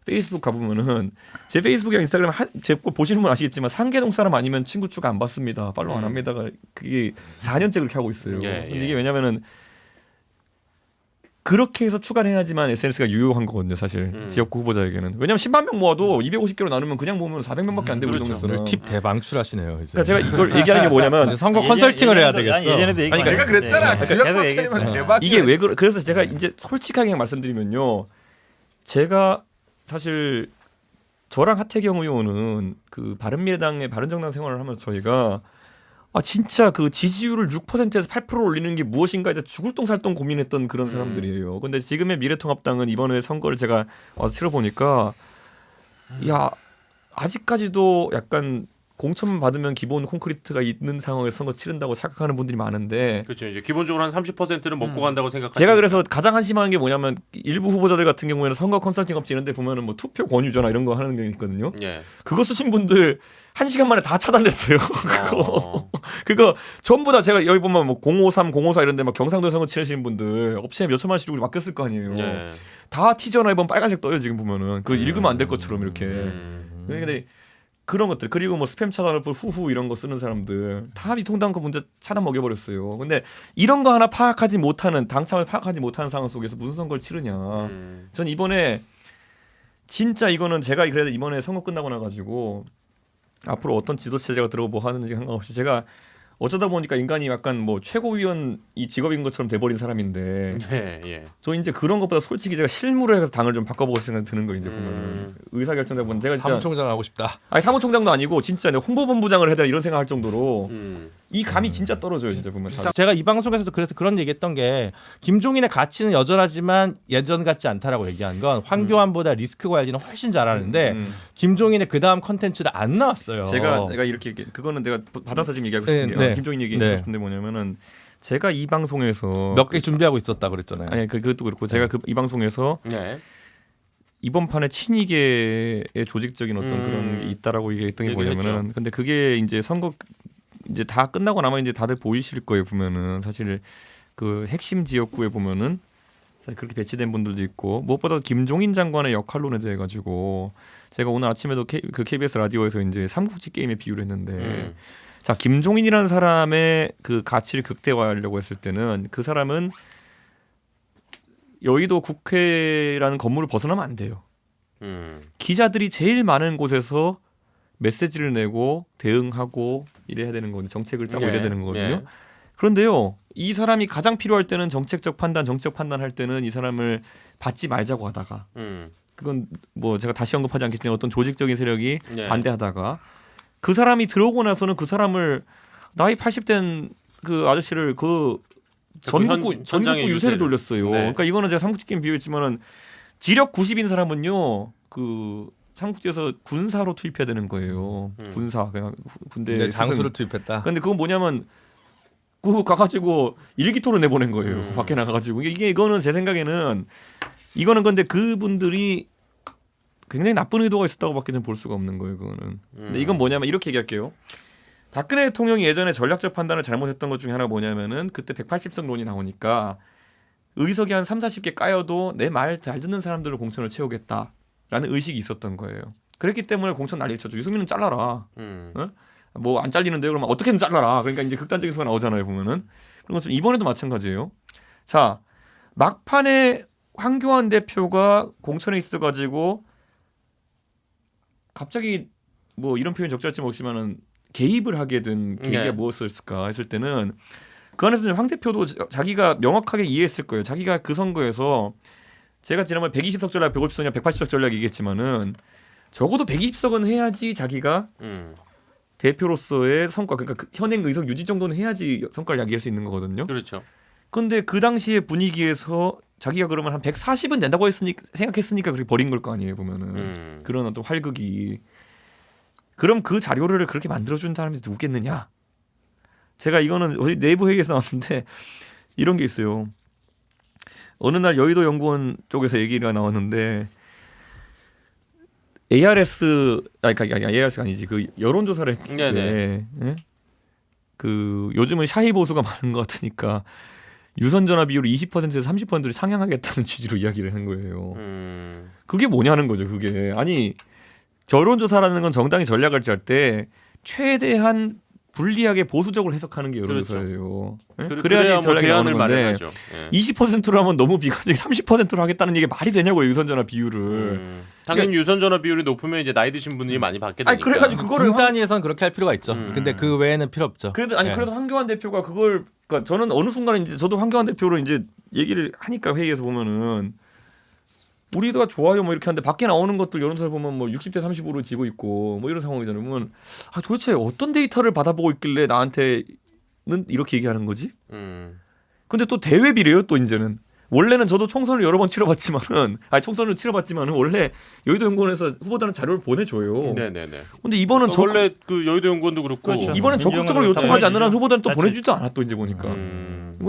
페이스북 가보면은 제 페이스북이랑 인스타그램 제 거 보시는 분 아시겠지만 상계동 사람 아니면 친구 추가 안 받습니다. 팔로우 안 합니다가 그게 4년째 그렇게 하고 있어요. 예, 근데 이게 왜냐면은 그렇게 해서 추가를 해야지만 SNS가 유효한 거거든요, 사실. 지역구 후보자에게는. 왜냐면 10만 명 모아도 250개로 나누면 그냥 모으면 400명밖에 안 되고 우리 동네에서는. 팁 대방출하시네요. 이제. 그러니까 제가 이걸 얘기하는 게 뭐냐면 선거 컨설팅을 해야 되겠어. 예전에도 얘기 내가 그랬잖아. 네. 지역 계속 사찰이면 얘기했어요. 대박. 이게 왜 그래서 제가 이제 솔직하게 말씀드리면요. 제가 사실 저랑 하태경 의원은 그 바른미래당의 바른정당 생활을 하면서 저희가 진짜 그 지지율을 6%에서 8% 올리는 게 무엇인가에 대해 죽을 똥살똥 고민했던 그런 사람들이에요. 근데 지금의 미래통합당은 이번에 선거를 제가 와서 치러보니까 야 아직까지도 약간 공천만 받으면 기본 콘크리트가 있는 상황에서 선거 치른다고 착각하는 분들이 많은데 그렇죠. 이제 기본적으로 한 30%는 먹고 간다고 생각하시니까. 제가 그래서 가장 한심한 게 뭐냐면 일부 후보자들 같은 경우에는 선거 컨설팅 업체 이런 데 보면은 뭐 투표 권유제나 이런 거 하는 게 있거든요. 예. 그거 쓰신 분들 1시간 만에 다 차단됐어요. 그거 전부 다 제가 여기 보면 뭐 053, 054 이런 데 막 경상도 선거 치르시는 분들 업체에 몇 천만씩 주고 맡겼을 거 아니에요. 예. 다 티저나 이번 빨간색 떠요 지금 보면은. 그거 읽으면 안 될 것처럼 이렇게. 근데 그런 것들 그리고 뭐 스팸 차단을 후후 이런 거 쓰는 사람들 다 미통당 그 문제 차단 먹여버렸어요. 근데 이런 거 하나 파악하지 못하는 당참을 파악하지 못하는 상황 속에서 무슨 선거를 치르냐. 전 이번에 진짜 이거는 제가 그래도 이번에 선거 끝나고 나가지고 앞으로 어떤 지도체제가 들어오고 뭐 하는지 상관없이 제가 어쩌다 보니까 인간이 약간 뭐 최고위원 이 직업인 것처럼 돼버린 사람인데 예. 저 이제 그런 것보다 솔직히 제가 실무를 해서 당을 좀 바꿔보고 생각이 드는 거 이제 보면 의사결정자 보면 제가 진짜 사무총장 하고 싶다. 아니 사무총장도 아니고 진짜 내가 홍보본부장을 해야 되나 이런 생각할 정도로 이 감이 진짜 떨어져요 진짜 보면. 제가 이 방송에서도 그래서 그런 얘기했던 게 김종인의 가치는 여전하지만 예전 같지 않다라고 얘기한 건 황교안보다 리스크 관리는 훨씬 잘하는데 김종인의 그 다음 컨텐츠는 안 나왔어요. 제가 이렇게 그거는 내가 받아서 지금 얘기하고 싶은 게 김종인 얘기하고 싶은데 뭐냐면은 제가 이 방송에서 몇 개 준비하고 있었다 그랬잖아요. 아니 그것도 그렇고 제가 이 방송에서 예. 이번 판에 친이계의 조직적인 어떤 그런 게 있다라고 얘기했던 게 뭐냐면은 근데 그게 이제 선거 이제 다 끝나고 나면 이제 다들 보이실 거예요 보면은 사실 그 핵심 지역구에 보면은 사실 그렇게 배치된 분들도 있고 무엇보다 김종인 장관의 역할론에 대해 가지고 제가 오늘 아침에도 그 KBS 라디오에서 이제 삼국지 게임에 비유를 했는데 자 김종인이라는 사람의 그 가치를 극대화하려고 했을 때는 그 사람은 여의도 국회라는 건물을 벗어나면 안 돼요. 기자들이 제일 많은 곳에서 메시지를 내고 대응하고 이래야 되는 거거든요. 정책을 짜고 이래야 되는 거거든요. 그런데요. 이 사람이 가장 필요할 때는 정책적 판단할 때는 이 사람을 받지 말자고 하다가 그건 뭐 제가 다시 언급하지 않겠지만 어떤 조직적인 세력이 반대하다가 그 사람이 들어오고 나서는 그 사람을 나이 80된 그 아저씨를 그 전국구 유세를 돌렸어요. 그러니까 이거는 제가 삼국지 게임 비유했지만은 지력 90인 사람은요. 그 삼국지에서 군사로 투입해야 되는 거예요. 군사 그냥 군대 장수로 투입했다. 근데 그건 뭐냐면 그 가가지고 일기토를 내보낸 거예요. 밖에 나가가지고 이거는 제 생각에는 이거는 근데 그분들이 굉장히 나쁜 의도가 있었다고밖에 좀 볼 수가 없는 거예요. 그거는. 근데 이건 뭐냐면 이렇게 얘기할게요. 박근혜 대통령이 예전에 전략적 판단을 잘못했던 것 중에 하나가 뭐냐면은 그때 180석론이 나오니까 의석이 한 3, 40개 까여도 내 말 잘 듣는 사람들로 공천을 채우겠다라는 의식이 있었던 거예요. 그랬기 때문에 공천 난리를 쳤죠. 유승민은 잘라라. 뭐 안 잘리는데 그러면 어떻게든 잘라라. 그러니까 이제 극단적인 수가 나오잖아요, 보면은. 그런 것처럼 이번에도 마찬가지예요. 자, 막판에 황교안 대표가 공천에 있어가지고 갑자기 뭐 이런 표현 적절치 없지만은 개입을 하게 된 계기가 네. 무엇이었을까 했을 때는 그 안에서 황 대표도 자기가 명확하게 이해했을 거예요. 자기가 그 선거에서 제가 지난번에 120석 전략, 150석이냐 180석 전략 얘기했지만은 적어도 120석은 해야지 자기가 대표로서의 성과, 그러니까 그 현행 의석 유지 정도는 해야지 성과를 야기할 수 있는 거거든요. 그렇죠. 근데 그 당시의 분위기에서 자기가 그러면 한 140은 된다고 생각했으니까 그렇게 버린 걸 거 아니에요, 보면은. 그런 어떤 활극이. 그럼 그 자료를 그렇게 만들어준 사람이 누구겠느냐? 제가 이거는 어디 내부 회의에서 나왔는데 이런 게 있어요. 어느 날 여의도 연구원 쪽에서 얘기가 나왔는데 그러니까 ARS가 아니지, 그 여론조사를 했을 때, 예? 그 요즘은 샤이 보수가 많은 것 같으니까 유선 전화 비율을 20%에서 30%를 상향하겠다는 취지로 이야기를 한 거예요. 그게 뭐냐는 거죠. 그게 아니, 여론조사라는 건 정당이 전략을 짤 때 최대한 불리하게 보수적으로 해석하는 게 여론조사예요. 그렇죠. 그래야지 뭐 전략이 대안을 나오는 건데 마련하죠. 예. 20%로 하면 너무 비관적이 30%로 하겠다는 얘기 말이 되냐고요, 유선 전화 비율을. 당연히 유선 전화 비율이 높으면 이제 나이 드신 분들이 많이 받게 되니까. 아니 그래가지고 그거를 군 단위에선 그렇게 할 필요가 있죠. 근데 그 외에는 필요 없죠. 그래도 아니 예. 그래도 황교안 대표가 그걸, 그러니까 저는 어느 순간에 이제 저도 황교안 대표로 이제 얘기를 하니까 회의에서 보면은 우리가 좋아요 뭐 이렇게 하는데 밖에 나오는 것들 여론조사 보면 뭐 60대 35로 지고 있고 뭐 이런 상황이잖아요. 보면 아 도대체 어떤 데이터를 받아보고 있길래 나한테는 이렇게 얘기하는 거지? 근데 또 대회비래요. 또 이제는 원래는 저도 총선을 여러 번 치러봤지만은 총선을 치러봤지만은 원래 여의도 연구원에서 후보들은 자료를 보내줘요. 네네네. 근데 이번은 원래 그 여의도 연구원도 그렇고 그렇죠. 이번엔 적극적으로 민주연구원 요청하지 않는 한 보내주죠. 후보들은 또 맞지. 보내주지도 않아 또 이제 보니까.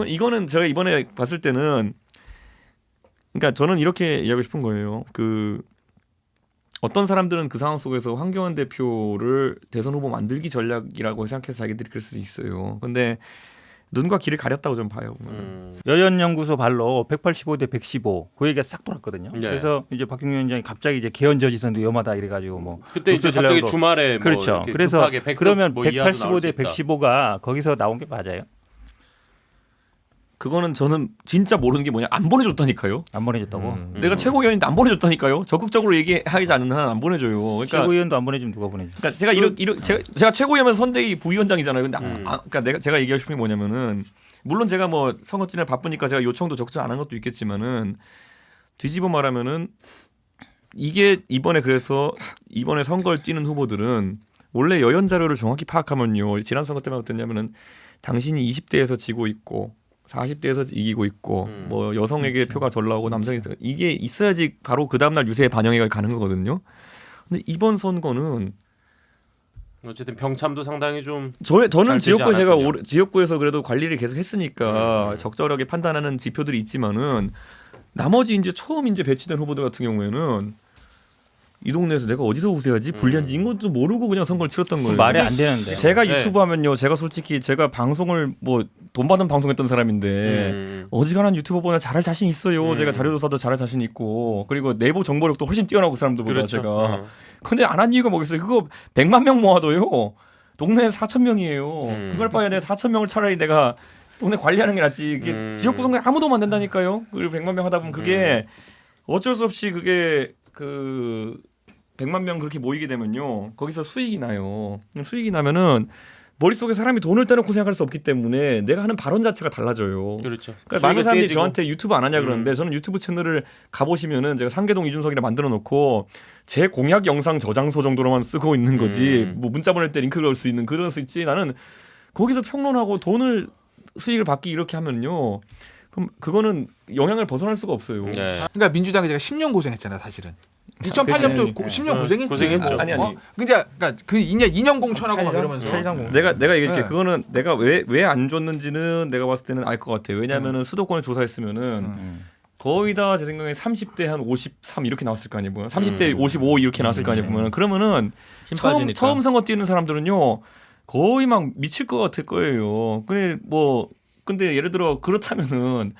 이거는 제가 이번에 봤을 때는 그러니까 저는 이렇게 이야기하고 싶은 거예요. 그 어떤 사람들은 그 상황 속에서 황교안 대표를 대선 후보 만들기 전략이라고 생각해서 자기들이 그럴 수도 있어요. 근데 눈과 귀를 가렸다고 좀 봐요. 여연연구소 발로 185대 115 그 얘기가 싹 돌았거든요. 네. 그래서 이제 박경영 위원장이 갑자기 이제 개헌 저지선 위험하다 이래가지고 뭐 그때 이제 갑자기 주말에 뭐 그렇죠. 이렇게 그래서 급하게 100석 그러면 뭐 이하도 나올 수 185대 있다. 115가 거기서 나온 게 맞아요? 그거는 저는 진짜 모르는 게 뭐냐, 안 보내줬다니까요. 안 보내줬다고? 내가 최고위원인데 안 보내줬다니까요. 적극적으로 얘기하지 않는 한 안 보내줘요. 그러니까 최고위원도 안 보내주면 누가 보내줘? 그러니까 제가 최고위원은 선대위 부위원장이잖아요. 근데 그러니까 제가 얘기하고 싶은 게 뭐냐면은 물론 제가 뭐 선거 뛰느라 바쁘니까 제가 요청도 적극 안 한 것도 있겠지만은 뒤집어 말하면은 이게 이번에 선거를 뛰는 후보들은 원래 여연 자료를 정확히 파악하면요. 지난 선거 때만 어땠냐면은 당신이 20대에서 지고 있고 40대에서 이기고 있고 뭐 여성에게 표가 덜 나오고 남성에게 이게 있어야지 바로 그 다음날 유세에 반영이 가는 거거든요. 근데 이번 선거는 어쨌든 병참도 상당히 좀 저는 잘 되지 지역구에 제가 않았군요. 지역구에서 그래도 관리를 계속 했으니까 적절하게 판단하는 지표들이 있지만은 나머지 이제 처음 이제 배치된 후보들 같은 경우에는 이 동네에서 내가 어디서 우세하지 불리한지 이런 것도 모르고 그냥 선거를 치렀던 거예요. 말이 안 되는데. 제가 네. 유튜브 하면요, 제가 솔직히 제가 방송을 뭐 돈 받은 방송했던 사람인데 어지간한 유튜버보다 잘할 자신 있어요. 제가 자료조사도 잘할 자신 있고 그리고 내부 정보력도 훨씬 뛰어나고 그 사람들보다 그렇죠. 제가. 근데 안 한 이유가 뭐겠어요? 그거 100만 명 모아도요. 동네에 4천 명이에요. 그걸 봐야 내가 4천 명을 차라리 내가 동네 관리하는 게 낫지. 이게 지역구 선거에 아무도 안 된다니까요. 그리고 100만 명 하다 보면 그게 어쩔 수 없이 그게 그 100만 명 그렇게 모이게 되면요. 거기서 수익이 나요. 수익이 나면은 머릿속에 사람이 돈을 떼놓고 생각할 수 없기 때문에 내가 하는 발언 자체가 달라져요. 그렇죠. 그러니까 많은 사람들이 세지고. 저한테 유튜브 안 하냐 그러는데 저는 유튜브 채널을 가보시면은 제가 상계동 이준석이라 만들어 놓고 제 공약 영상 저장소 정도로만 쓰고 있는 거지 뭐 문자 보낼 때 링크 넣을 수 있는 그런 수 있지 나는 거기서 평론하고 돈을 수익을 받기 이렇게 하면요. 그럼 그거는 영향을 벗어날 수가 없어요. 네. 그러니까 민주당이 제가 10년 고생했잖아, 사실은. 2008년도 10년 고생했지. 고생했죠. 아니. 그러니까 그 2년 공천하고 막 이러면서. 내가 얘기할게. 네. 그거는 내가 왜 안 줬는지는 내가 봤을 때는 알 것 같아요. 왜냐하면은 수도권을 조사했으면은 거의 다 제 생각에 30대 한 53 이렇게 나왔을 거 아니에요. 30대 55 이렇게 나왔을 거 아니에요. 보면은 그러면은 힘 빠지니까. 처음 선거 뛰는 사람들은요 거의 막 미칠 것 같을 거예요. 근데 예를 들어 그렇다면은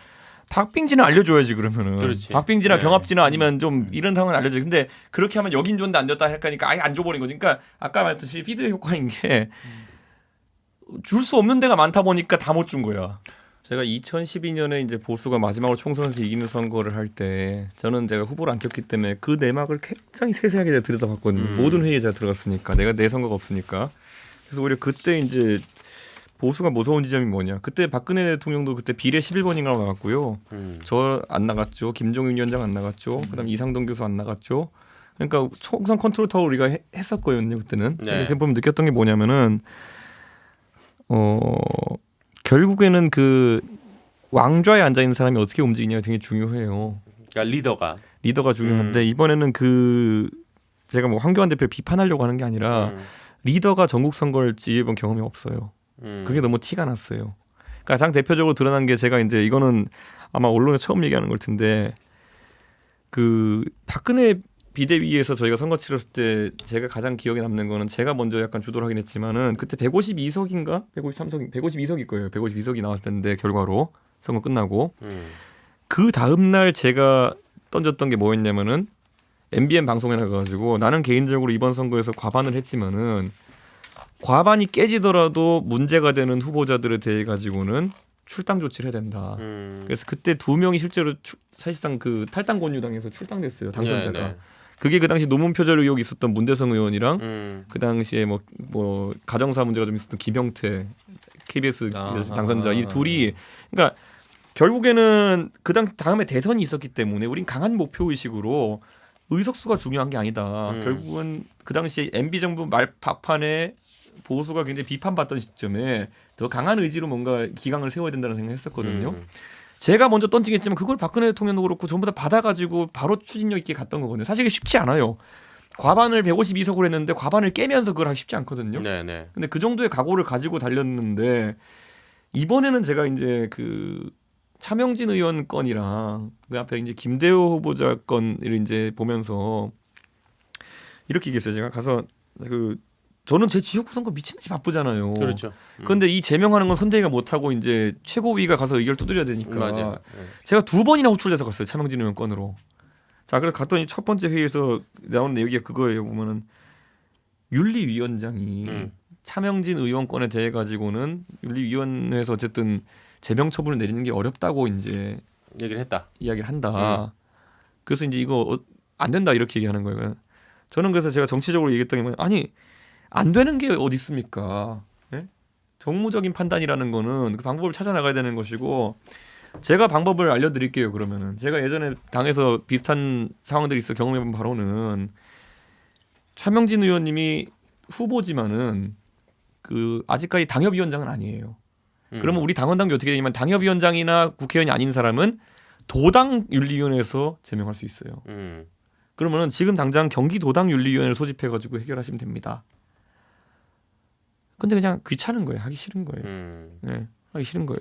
박빙진은 알려줘야지 그러면은. 그렇지. 박빙진이나 네. 경합진이나 아니면 좀 이런 상황을 알려줘요. 근데 그렇게 하면 여긴 줬는데 안 줬다 할까니까 아예 안 줘버린 거지. 그러니까 아까 말했듯이 피드 효과인 게 줄 수 없는 데가 많다 보니까 다 못 준 거야. 제가 2012년에 이제 보수가 마지막으로 총선에서 이기는 선거를 할 때 저는 제가 후보를 안 꼈기 때문에 그 내막을 굉장히 세세하게 제가 들여다봤거든요. 모든 회의에 제가 들어갔으니까 내가 내 선거가 없으니까. 그래서 오히려 그때 이제 보수가 무서운 지점이 뭐냐. 그때 박근혜 대통령도 그때 비례 11번인가 나갔고요. 저 안 나갔죠. 김종인 위원장 안 나갔죠. 그다음 이상동 교수 안 나갔죠. 그러니까 총선 컨트롤 타워 우리가 했었거든요. 그때는. 네. 이렇게 보면 느꼈던 게 뭐냐면은 결국에는 그 왕좌에 앉아 있는 사람이 어떻게 움직이냐가 되게 중요해요. 그러니까 리더가 중요한데 이번에는 그 제가 뭐 황교안 대표를 비판하려고 하는 게 아니라 리더가 전국 선거를 지휘해본 경험이 없어요. 그게 너무 티가 났어요. 그러니까 가장 대표적으로 드러난 게 제가 이제 이거는 아마 언론에 처음 얘기하는 걸 텐데 그 박근혜 비대위에서 저희가 선거 치렀을 때 제가 가장 기억에 남는 거는 제가 먼저 약간 주도를 하긴 했지만은 그때 152석인가 152석일 거예요. 152석이 나왔을 텐데 결과로 선거 끝나고 그 다음 날 제가 던졌던 게 뭐였냐면은 MBN 방송에 나가가지고 나는 개인적으로 이번 선거에서 과반을 했지만은 과반이 깨지더라도 문제가 되는 후보자들에 대해 가지고는 출당 조치를 해야 된다. 그래서 그때 2명이 실제로 사실상 그 탈당 권유당에서 출당됐어요. 당선자가. 네, 네. 그게 그 당시 노문 표절 의혹이 있었던 문대성 의원이랑 그 당시에 뭐 가정사 문제가 좀 있었던 김영태 KBS 당선자 이 둘이 그러니까 결국에는 그 다음에 대선이 있었기 때문에 우린 강한 목표 의식으로 의석수가 중요한 게 아니다. 결국은 그 당시 MB 정부 막판에 보수가 굉장히 비판받던 시점에 더 강한 의지로 뭔가 기강을 세워야 된다는 생각을 했었거든요. 제가 먼저 던지겠지만 그걸 박근혜 대통령도 그렇고 전부 다 받아가지고 바로 추진력 있게 갔던 거거든요. 사실 이게 쉽지 않아요. 과반을 152석으로 했는데 과반을 깨면서 그걸 하기 쉽지 않거든요. 네네. 근데 그 정도의 각오를 가지고 달렸는데 이번에는 제가 이제 그 차명진 의원 건이랑 그 앞에 이제 김대호 후보자 건을 이제 보면서 이렇게 얘기했어요. 제가 가서 그 저는 제 지역구 선거 미친 듯이 바쁘잖아요. 그렇죠. 그런데 이 제명하는 건 선대위가 못하고 이제 최고위가 가서 의결 두드려야 되니까 맞아요. 제가 2번이나 호출돼서 갔어요. 차명진 의원 건으로. 자, 그래서 갔더니 첫 번째 회의에서 나오는 내용이 그거예요. 보면은 윤리위원장이 차명진 의원 건에 대해 가지고는 윤리위원회에서 어쨌든 제명 처분을 내리는 게 어렵다고 이제 이야기를 한다. 그래서 이제 이거 안 된다 이렇게 얘기하는 거예요. 저는 그래서 제가 정치적으로 얘기했던 게 뭐냐, 아니 안 되는 게 어디 있습니까? 예? 정무적인 판단이라는 거는 그 방법을 찾아 나가야 되는 것이고 제가 방법을 알려드릴게요. 그러면은 제가 예전에 당에서 비슷한 상황들이 있어 경험해본 바로는 차명진 의원님이 후보지만은 그 아직까지 당협위원장은 아니에요. 그러면 우리 당원 당규 어떻게 되냐면 당협위원장이나 국회의원이 아닌 사람은 도당 윤리위원회에서 제명할 수 있어요. 그러면은 지금 당장 경기도당 윤리위원회를 소집해가지고 해결하시면 됩니다. 근데 그냥 귀찮은 거예요. 하기 싫은 거예요. 네, 하기 싫은 거예요.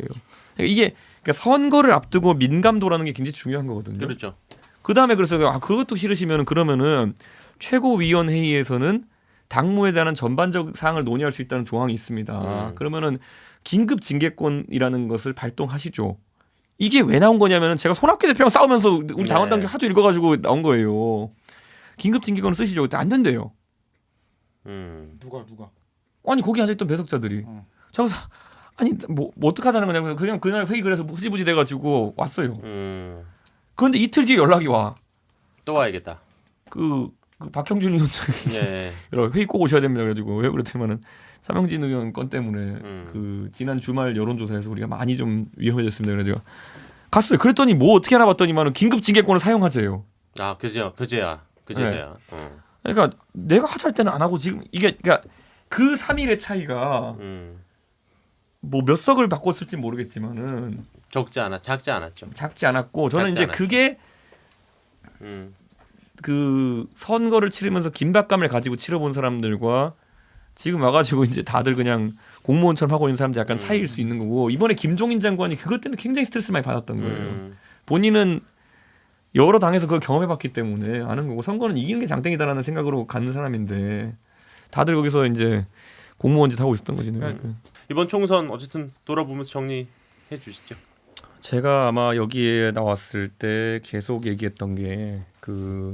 이게 그러니까 선거를 앞두고 민감도라는 게 굉장히 중요한 거거든요. 그렇죠. 그 다음에 그래서 그것도 싫으시면 그러면은 최고위원회의에서는 당무에 대한 전반적 사항을 논의할 수 있다는 조항이 있습니다. 그러면은 긴급 징계권이라는 것을 발동하시죠. 이게 왜 나온 거냐면은 제가 손학규 대표랑 싸우면서 우리 당원 당규 하도 읽어가지고 나온 거예요. 긴급 징계권을 쓰시죠. 그때 안 된대요. 누가? 아니 거기 앉아있던 배석자들이. 저기서 아니 뭐 어떡하자는 거냐고 그냥 그날 회의 그래서 흐지부지 돼가지고 왔어요. 그런데 이틀 뒤에 연락이 와. 또 와야겠다. 그 박형준 위원장이 예. 회의 꼭 오셔야 됩니다. 그래가지고 왜 그랬냐면은 차명진 의원 건 때문에 그 지난 주말 여론조사에서 우리가 많이 좀 위험해졌습니다. 그래가지고 갔어요. 그랬더니 뭐 어떻게 알아봤더니만은 긴급 징계권을 사용하재요. 아 그제야. 네. 그러니까 내가 하자할 때는 안 하고 지금 이게 그러니까 그 3일의 차이가 뭐 몇 석을 바꿨을지 모르겠지만은 작지 않았죠. 작지 않았고 저는 작지 이제 않았죠. 그게 그 선거를 치르면서 긴박감을 가지고 치러본 사람들과 지금 와가지고 이제 다들 그냥 공무원처럼 하고 있는 사람들 약간 차이일 수 있는 거고 이번에 김종인 장관이 그것 때문에 굉장히 스트레스를 많이 받았던 거예요. 본인은 여러 당에서 그걸 경험해봤기 때문에 아는 거고 선거는 이기는 게 장땡이다라는 생각으로 갖는 사람인데 다들 거기서 이제 공무원 짓 하고 있었던 거지. 이번 총선 어쨌든 돌아보면서 정리해 주시죠. 제가 아마 여기에 나왔을 때 계속 얘기했던 게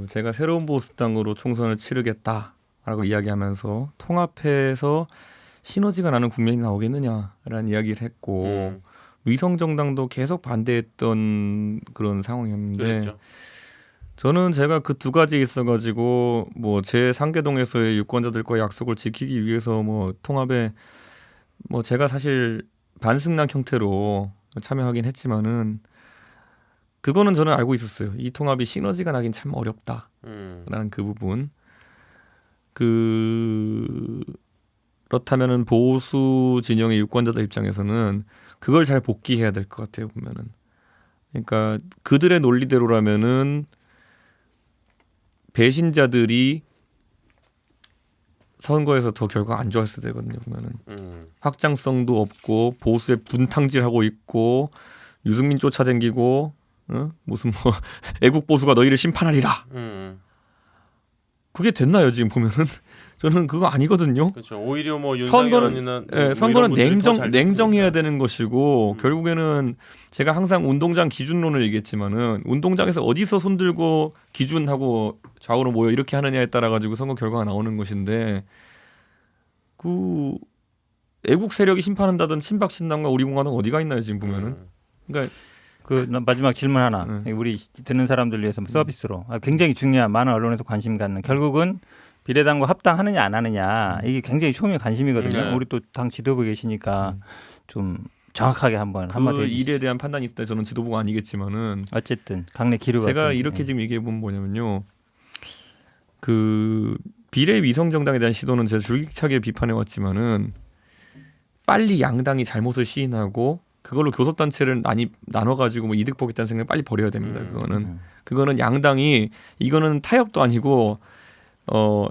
제가 새로운 보수당으로 총선을 치르겠다라고 이야기하면서 통합해서 시너지가 나는 국면이 나오겠느냐라는 이야기를 했고 위성정당도 계속 반대했던 그런 상황이었는데 그랬죠. 저는 제가 그 두 가지 있어가지고 뭐 제 상계동에서의 유권자들과 약속을 지키기 위해서 뭐 통합에 뭐 제가 사실 반승낙 형태로 참여하긴 했지만은 그거는 저는 알고 있었어요. 이 통합이 시너지가 나긴 참 어렵다라는 그 부분. 그렇다면은 보수 진영의 유권자들 입장에서는 그걸 잘 복귀해야 될 것 같아요. 보면은. 그러니까 그들의 논리대로라면은 배신자들이 선거에서 더 결과 안 좋았을 때거든요. 보면은 확장성도 없고 보수에 분탕질하고 있고 유승민 쫓아다니고 무슨 뭐 애국 보수가 너희를 심판하리라. 그게 됐나요 지금 보면은? 저는 그거 아니거든요. 그렇죠. 오히려 뭐 선거는 냉정해야 되는 것이고 결국에는 제가 항상 운동장 기준론을 얘기했지만은 운동장에서 어디서 손들고 기준하고 좌우로 모여 이렇게 하느냐에 따라 가지고 선거 결과가 나오는 것인데 그 애국 세력이 심판한다던 친박 신당과 우리 공화당 어디가 있나요 지금 보면은? 그러니까 그 마지막 질문 하나. 우리 듣는 사람들 위해서 서비스로 굉장히 중요한 많은 언론에서 관심 갖는 결국은 비례당과 합당하느냐 안 하느냐 이게 굉장히 초미의 관심이거든요. 네. 우리 또 당 지도부에 계시니까 좀 정확하게 한번 한마디 그 해주시죠. 일에 대한 판단이 있을 때 저는 지도부가 아니겠지만은 어쨌든 당내 기류가 제가 어떤지. 이렇게 지금 얘기해 보면 뭐냐면요. 그 비례 위성 정당에 대한 시도는 제가 줄기차게 비판해 왔지만은 빨리 양당이 잘못을 시인하고 그걸로 교섭단체를 나눠가지고 뭐 이득 보겠다는 생각 빨리 버려야 됩니다. 그거는 양당이 이거는 타협도 아니고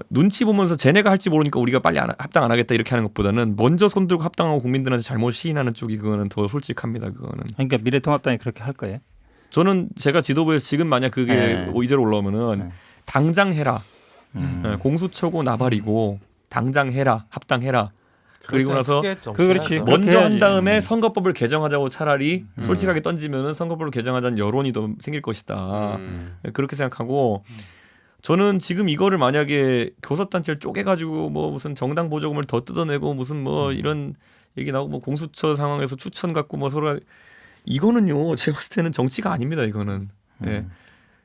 눈치 보면서 쟤네가 할지 모르니까 우리가 빨리 합당 안 하겠다 이렇게 하는 것보다는 먼저 손들고 합당하고 국민들한테 잘못 시인하는 쪽이 그거는 더 솔직합니다. 그거는. 그러니까 미래통합당이 그렇게 할 거예요? 저는 제가 지도부에서 지금 만약 그게 이제로 올라오면은 당장 해라. 공수처고 나발이고 당장 해라. 합당해라. 그리고 나서 그렇지. 먼저 한 다음에 선거법을 개정하자고 차라리 솔직하게 던지면은 선거법을 개정하자는 여론이 더 생길 것이다. 그렇게 생각하고 저는 지금 이거를 만약에 교섭단체를 쪼개가지고 뭐 무슨 정당 보조금을 더 뜯어내고 무슨 뭐 이런 얘기 나오고 뭐 공수처 상황에서 추천 갖고 뭐 서로 이거는요 제가 봤을 때는 정치가 아닙니다. 이거는. 예.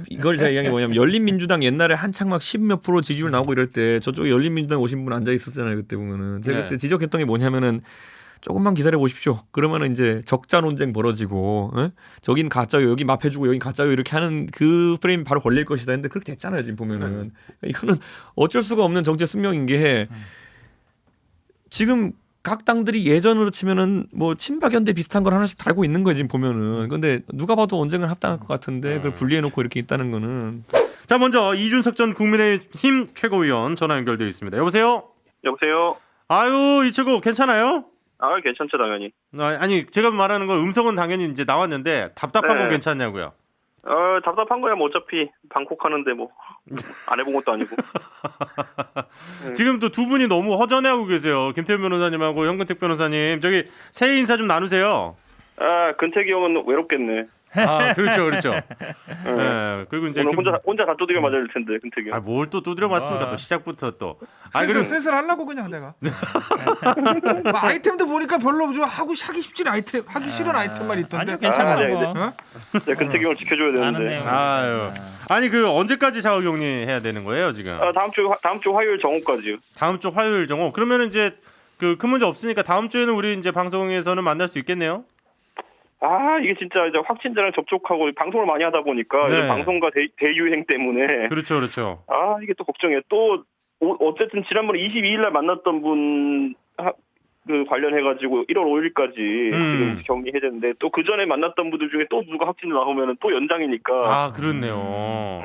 이걸 제가 이야기 뭐냐면 열린민주당 옛날에 한창 막 10몇 % 지지율 나오고 이럴 때 저쪽에 열린민주당 오신 분 앉아 있었잖아요. 그때 보면은 제가 그때 지적했던 게 뭐냐면은 조금만 기다려 보십시오. 그러면은 이제 적자 논쟁 벌어지고 저긴 가짜요, 여기 마패주고 여긴 가짜요 이렇게 하는 그 프레임이 바로 걸릴 것이다. 근데 그렇게 됐잖아요. 지금 보면은 이거는 어쩔 수가 없는 정치의 숙명인 게 지금 각 당들이 예전으로 치면은 뭐 친박연대 비슷한 걸 하나씩 달고 있는 거지 지금 보면은. 근데 누가 봐도 언젠간 합당할 것 같은데 그걸 분리해놓고 이렇게 있다는 거는. 자 먼저 이준석 전 국민의힘 최고위원 전화 연결되어 있습니다. 여보세요. 여보세요. 아유 이철구 괜찮아요? 아 괜찮죠 당연히. 아니 제가 말하는 건 음성은 당연히 이제 나왔는데 답답한 건 괜찮냐고요? 답답한 거야 뭐 어차피 방콕하는데 뭐 안 해본 것도 아니고. 지금 또 두 분이 너무 허전해하고 계세요. 김태현 변호사님하고 현근택 변호사님 저기 새해 인사 좀 나누세요. 아 근태기 형은 외롭겠네. 아 그렇죠. 네. 그리고 이제 오늘 혼자 다 두드려 맞을 텐데 근태기 형. 뭘 또 두드려 맞습니까? 또 시작부터 또. 슬슬 하려고 그냥 내가. 뭐 아이템도 보니까 별로 좀 하기 싫은 아이템만 있던데. 아니요 괜찮아요. 네, 근태기 형을 지켜줘야 되는데. 아유. 아니 그 언제까지 자가격리 해야 되는 거예요 지금? 다음 주 화요일 정오까지요. 다음 주 화요일 정오. 그러면 이제 그 큰 문제 없으니까 다음 주에는 우리 이제 방송에서는 만날 수 있겠네요. 아 이게 진짜 이제 확진자랑 접촉하고 방송을 많이 하다 보니까 네. 방송과 대유행 때문에. 그렇죠. 아 이게 또 걱정이에요. 또 어쨌든 지난번에 22일 날 만났던 분 그 관련해가지고 1월 5일까지 지금 격리해야 되는데 또 그 전에 만났던 분들 중에 또 누가 확진이 나오면 또 연장이니까. 아 그렇네요.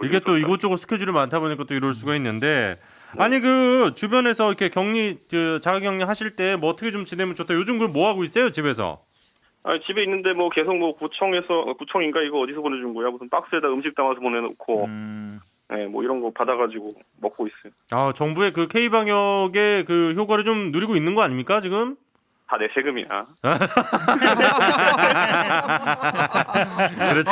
이게 또 이곳저곳 스케줄이 많다 보니까 또 이럴 수가 있는데 아니 그 주변에서 이렇게 자가격리 하실 때 뭐 어떻게 좀 지내면 좋다. 요즘 그걸 뭐 하고 있어요 집에서? 집에 있는데 뭐 계속 뭐 구청인가 이거 어디서 보내준 거야? 무슨 박스에다 음식 담아서 보내놓고 네, 뭐 이런 거 받아가지고 먹고 있어요. 아 정부의 그 K 방역의 그 효과를 좀 누리고 있는 거 아닙니까 지금? 다 내 세금이야. 그렇지.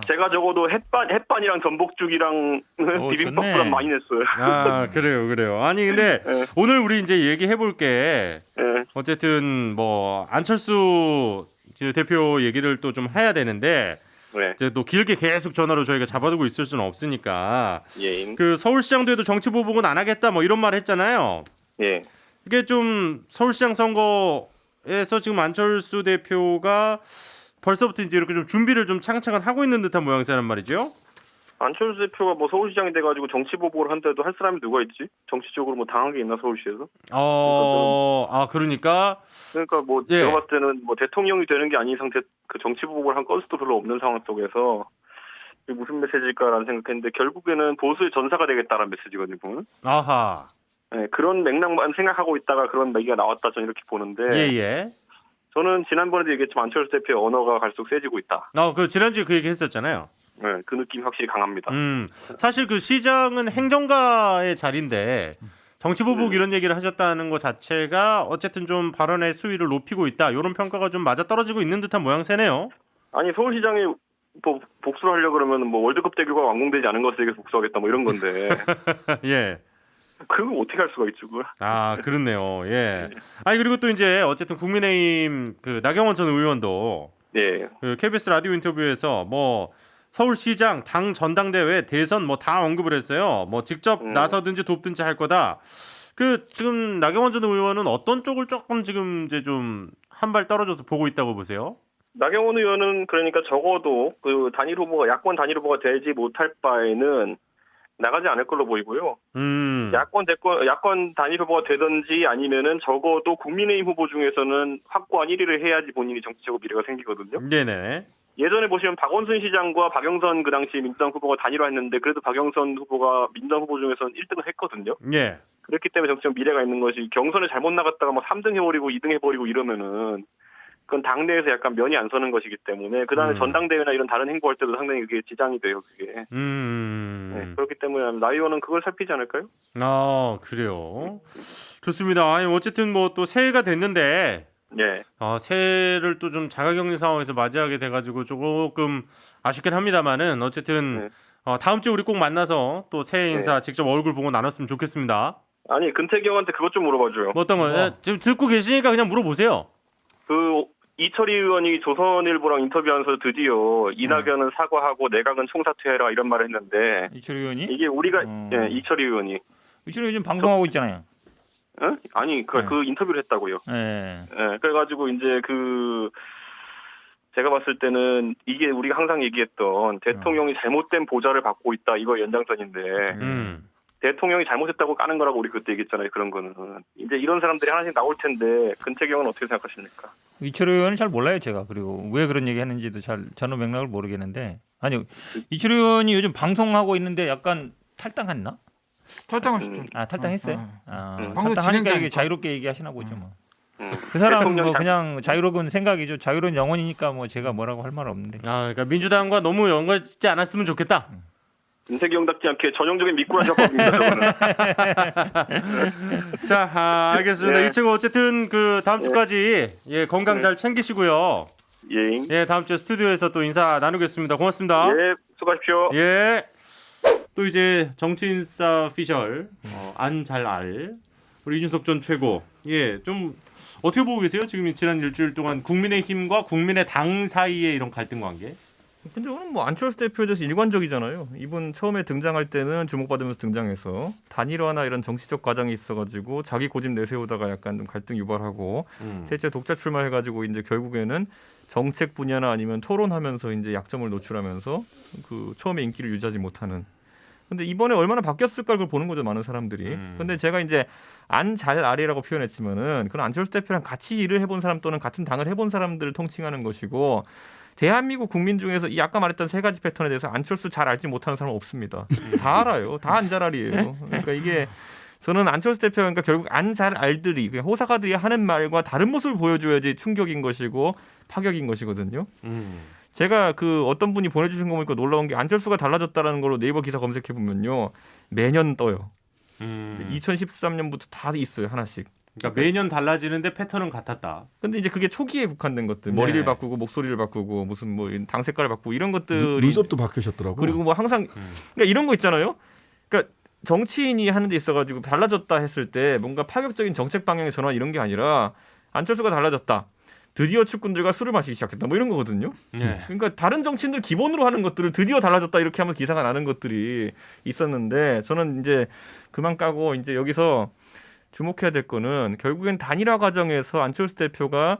제가 적어도 햇반이랑 전복죽이랑 비빔밥보다 좋네. 많이 냈어요. 아 그래요. 아니 근데 네. 오늘 우리 이제 얘기해 볼게. 네. 어쨌든 뭐 안철수 대표 얘기를 또 좀 해야 되는데 네. 이제 또 길게 계속 전화로 저희가 잡아두고 있을 수는 없으니까 예. 그 서울시장도 해도 정치 보복은 안 하겠다 뭐 이런 말 했잖아요. 예. 이게 좀 서울시장 선거에서 지금 안철수 대표가 벌써부터 이제 이렇게 좀 준비를 좀 차근차근 하고 있는 듯한 모양새란 말이죠. 안철수 대표가 뭐 서울시장이 돼가지고 정치 보복을 한데도 할 사람이 누가 있지? 정치적으로 뭐 당한 게 있나 서울시에서? 그러니까 뭐 예. 제가 봤을 때는 뭐 대통령이 되는 게 아닌 이상 그 정치 보복을 한 건수도 별로 없는 상황 속에서 이게 무슨 메시지일까라는 생각했는데 결국에는 보수의 전사가 되겠다라는 메시지거든요. 보면. 아하. 네, 그런 맥락만 생각하고 있다가 그런 얘기가 나왔다 저는 이렇게 보는데 예. 저는 지난번에도 얘기했지만 안철수 대표의 언어가 갈수록 세지고 있다. 그 지난주에 그 얘기 했었잖아요. 네, 그 느낌이 확실히 강합니다. 사실 그 시장은 행정가의 자리인데 정치 보복 이런 얘기를 하셨다는 것 자체가 어쨌든 좀 발언의 수위를 높이고 있다. 이런 평가가 좀 맞아떨어지고 있는 듯한 모양새네요. 아니 서울시장이 뭐 복수를 하려고 그러면 뭐 월드컵 대교가 완공되지 않은 것에 대해서 복수하겠다 뭐 이런 건데 예. 그걸 어떻게 할 수가 있죠, 그걸? 그렇네요. 예. 아니 그리고 또 이제 어쨌든 국민의힘 그 나경원 전 의원도 예. 그 KBS 라디오 인터뷰에서 뭐 서울시장 당 전당대회 대선 뭐 다 언급을 했어요. 뭐 직접 나서든지 돕든지 할 거다. 그 지금 나경원 전 의원은 어떤 쪽을 조금 지금 이제 좀 한 발 떨어져서 보고 있다고 보세요? 나경원 의원은 그러니까 적어도 그 단일 후보가 야권 단일 후보가 되지 못할 바에는 나가지 않을 걸로 보이고요. 야권 단일 후보가 되든지 아니면은 적어도 국민의힘 후보 중에서는 확고한 1위를 해야지 본인이 정치적으로 미래가 생기거든요. 네네. 예전에 보시면 박원순 시장과 박영선 그 당시 민주당 후보가 단일화했는데 그래도 박영선 후보가 민주당 후보 중에서는 1등을 했거든요. 예. 그렇기 때문에 정치적 미래가 있는 것이 경선에 잘못 나갔다가 막 3등 해버리고 2등 해버리고 이러면은 그건 당내에서 약간 면이 안 서는 것이기 때문에 그 다음에 전당대회나 이런 다른 행보할 때도 상당히 그게 지장이 돼요. 그게. 네, 그렇기 때문에 나 의원은 그걸 살피지 않을까요? 그래요. 좋습니다. 아니 어쨌든 뭐 또 새해가 됐는데 네. 새해를 또 좀 자가격리 상황에서 맞이하게 돼가지고 조금 아쉽긴 합니다만은 어쨌든 다음 주에 우리 꼭 만나서 또 새해 인사 직접 얼굴 보고 나눴으면 좋겠습니다. 아니 근태기 형한테 그것 좀 물어봐줘요. 뭐 어떤 거요? 지금 듣고 계시니까 그냥 물어보세요. 그 이철희 의원이 조선일보랑 인터뷰하면서 드디어 이낙연은 사과하고 내각은 총사퇴해라 이런 말을 했는데 이철희 의원이? 이게 우리가 이철희 의원이 이철희 의원 지금 방송하고 있잖아요. 아니 그 인터뷰를 했다고요. 네. 그래가지고 이제 제가 봤을 때는 이게 우리가 항상 얘기했던 대통령이 잘못된 보좌를 받고 있다 이거 연장선인데 대통령이 잘못했다고 까는 거라고 우리 그때 얘기했잖아요. 그런 거는 이제 이런 사람들이 하나씩 나올 텐데 근태기 형은 어떻게 생각하십니까? 이철희 의원은 잘 몰라요 제가. 그리고 왜 그런 얘기 하는지도 잘 전후 맥락을 모르겠는데 아니 이철희 의원이 요즘 방송하고 있는데 약간 탈당했나? 탈당하셨죠. 탈당했어요? 방송 탈당하니까 진행자니까. 이게 자유롭게 얘기하시나 보죠 뭐. 그 사람 뭐 그냥 자유로운 생각이죠. 자유로운 영혼이니까 뭐 제가 뭐라고 할 말 없는데. 그러니까 민주당과 너무 연관짓지 않았으면 좋겠다. 윤석열 형답지 않게 전형적인 미꾸라지법입니다. 저거는. 자, 알겠습니다. 이 친구 어쨌든 그 다음 주까지 건강 잘 챙기시고요. 예. 다음 주에 스튜디오에서 또 인사 나누겠습니다. 고맙습니다. 예, 수고하십시오. 예. 또 이제 정치인싸 피셜 안잘알 우리 이준석 전 최고. 좀 어떻게 보고 계세요? 지금 지난 일주일 동안 국민의힘과 국민의당 사이의 이런 갈등 관계? 근데 오늘 뭐 안철수 대표에 대해서 일관적이잖아요. 이분 처음에 등장할 때는 주목받으면서 등장해서 단일화나 이런 정치적 과정이 있어가지고 자기 고집 내세우다가 약간 좀 갈등 유발하고 실제 독자 출마해가지고 이제 결국에는 정책 분야나 아니면 토론하면서 이제 약점을 노출하면서 그 처음에 인기를 유지하지 못하는. 근데 이번에 얼마나 바뀌었을까 그걸 보는 거죠, 많은 사람들이. 근데 제가 이제 안잘알이라고 표현했지만은 그건 안철수 대표랑 같이 일을 해본 사람 또는 같은 당을 해본 사람들을 통칭하는 것이고. 대한민국 국민 중에서 이 아까 말했던 세 가지 패턴에 대해서 안철수 잘 알지 못하는 사람은 없습니다. 다 알아요. 다 안잘알이에요. 그러니까 이게 저는 안철수 대표가 그러니까 결국 안잘알들이 그냥 호사가들이 하는 말과 다른 모습을 보여줘야지 충격인 것이고 파격인 것이거든요. 제가 그 어떤 분이 보내주신 거 보니까 놀라운 게 안철수가 달라졌다라는 걸로 네이버 기사 검색해 보면요 매년 떠요. 2013년부터 다 있어요 하나씩. 그러니까 매년 달라지는데 패턴은 같았다. 근데 이제 그게 초기에 국한된 것들, 네. 머리를 바꾸고 목소리를 바꾸고 무슨 뭐 당 색깔을 바꾸고 이런 것들이 눈썹도 바뀌셨더라고. 그리고 뭐 항상 그러니까 이런 거 있잖아요. 그러니까 정치인이 하는 데 있어가지고 달라졌다 했을 때 뭔가 파격적인 정책 방향의 전환 이런 게 아니라 안철수가 달라졌다. 드디어 측근들과 술을 마시기 시작했다. 뭐 이런 거거든요. 네. 그러니까 다른 정치인들 기본으로 하는 것들을 드디어 달라졌다 이렇게 하면 기사가 나는 것들이 있었는데 저는 이제 그만 까고 이제 여기서 주목해야 될 거는 결국엔 단일화 과정에서 안철수 대표가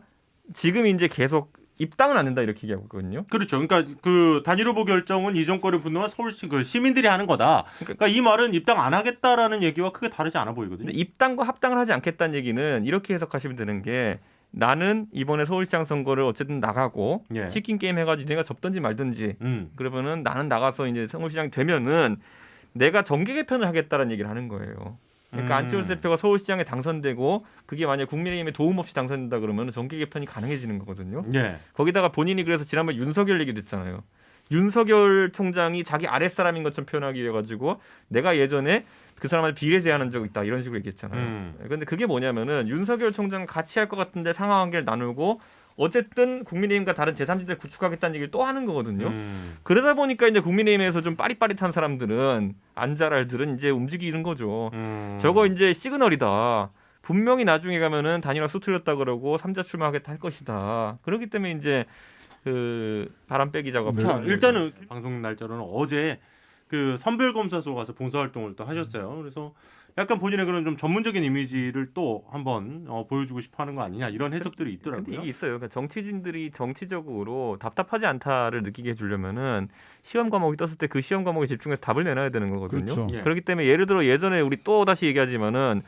지금 이제 계속 입당은 안 된다 이렇게 얘기하고 있거든요. 그렇죠. 그러니까 그 단일 후보 결정은 이전 거를 분노한 서울시 그 시민들이 하는 거다. 그러니까 이 말은 입당 안 하겠다라는 얘기와 크게 다르지 않아 보이거든요. 근데 입당과 합당을 하지 않겠다는 얘기는 이렇게 해석하시면 되는 게 나는 이번에 서울시장 선거를 어쨌든 나가고 예. 치킨 게임 해가지고 내가 접든지 말든지 그러면은 나는 나가서 이제 서울시장 되면은 내가 정계 개편을 하겠다라는 얘기를 하는 거예요. 그러니까 안철수 대표가 서울시장에 당선되고 그게 만약 국민의힘에 도움 없이 당선된다 그러면 정계 개편이 가능해지는 거거든요. 예. 거기다가 본인이 그래서 지난번 윤석열 얘기도 했잖아요. 윤석열 총장이 자기 아랫사람인 것처럼 표현하기 위해 가지고 내가 예전에 그 사람한테 비례 제안한 적 있다 이런 식으로 얘기했잖아요. 그런데 그게 뭐냐면은 윤석열 총장은 같이 할 것 같은데 상하관계를 나누고 어쨌든 국민의힘과 다른 제3지대를 구축하겠다는 얘기를 또 하는 거거든요. 그러다 보니까 이제 국민의힘에서 좀 빠릿빠릿한 사람들은 안잘알들은 이제 움직이는 거죠. 저거 이제 시그널이다. 분명히 나중에 가면은 단일화 수틀렸다 그러고 3자 출마하겠다 할 것이다. 그렇기 때문에 이제 그 바람 빼기 작업. 자, 일단은 방송 날짜로는 어제 그 선별검사소 가서 봉사활동을 또 하셨어요. 그래서 약간 본인의 그런 좀 전문적인 이미지를 또 한번 보여주고 싶어하는 거 아니냐 이런 해석들이 근데 있더라고요. 이게 있어요. 그러니까 정치진들이 정치적으로 답답하지 않다를 느끼게 해주려면은 시험 과목이 떴을 때 그 시험 과목에 집중해서 답을 내놔야 되는 거거든요. 그렇죠. 예. 그렇기 때문에 예를 들어 예전에 우리 또 다시 얘기하지만은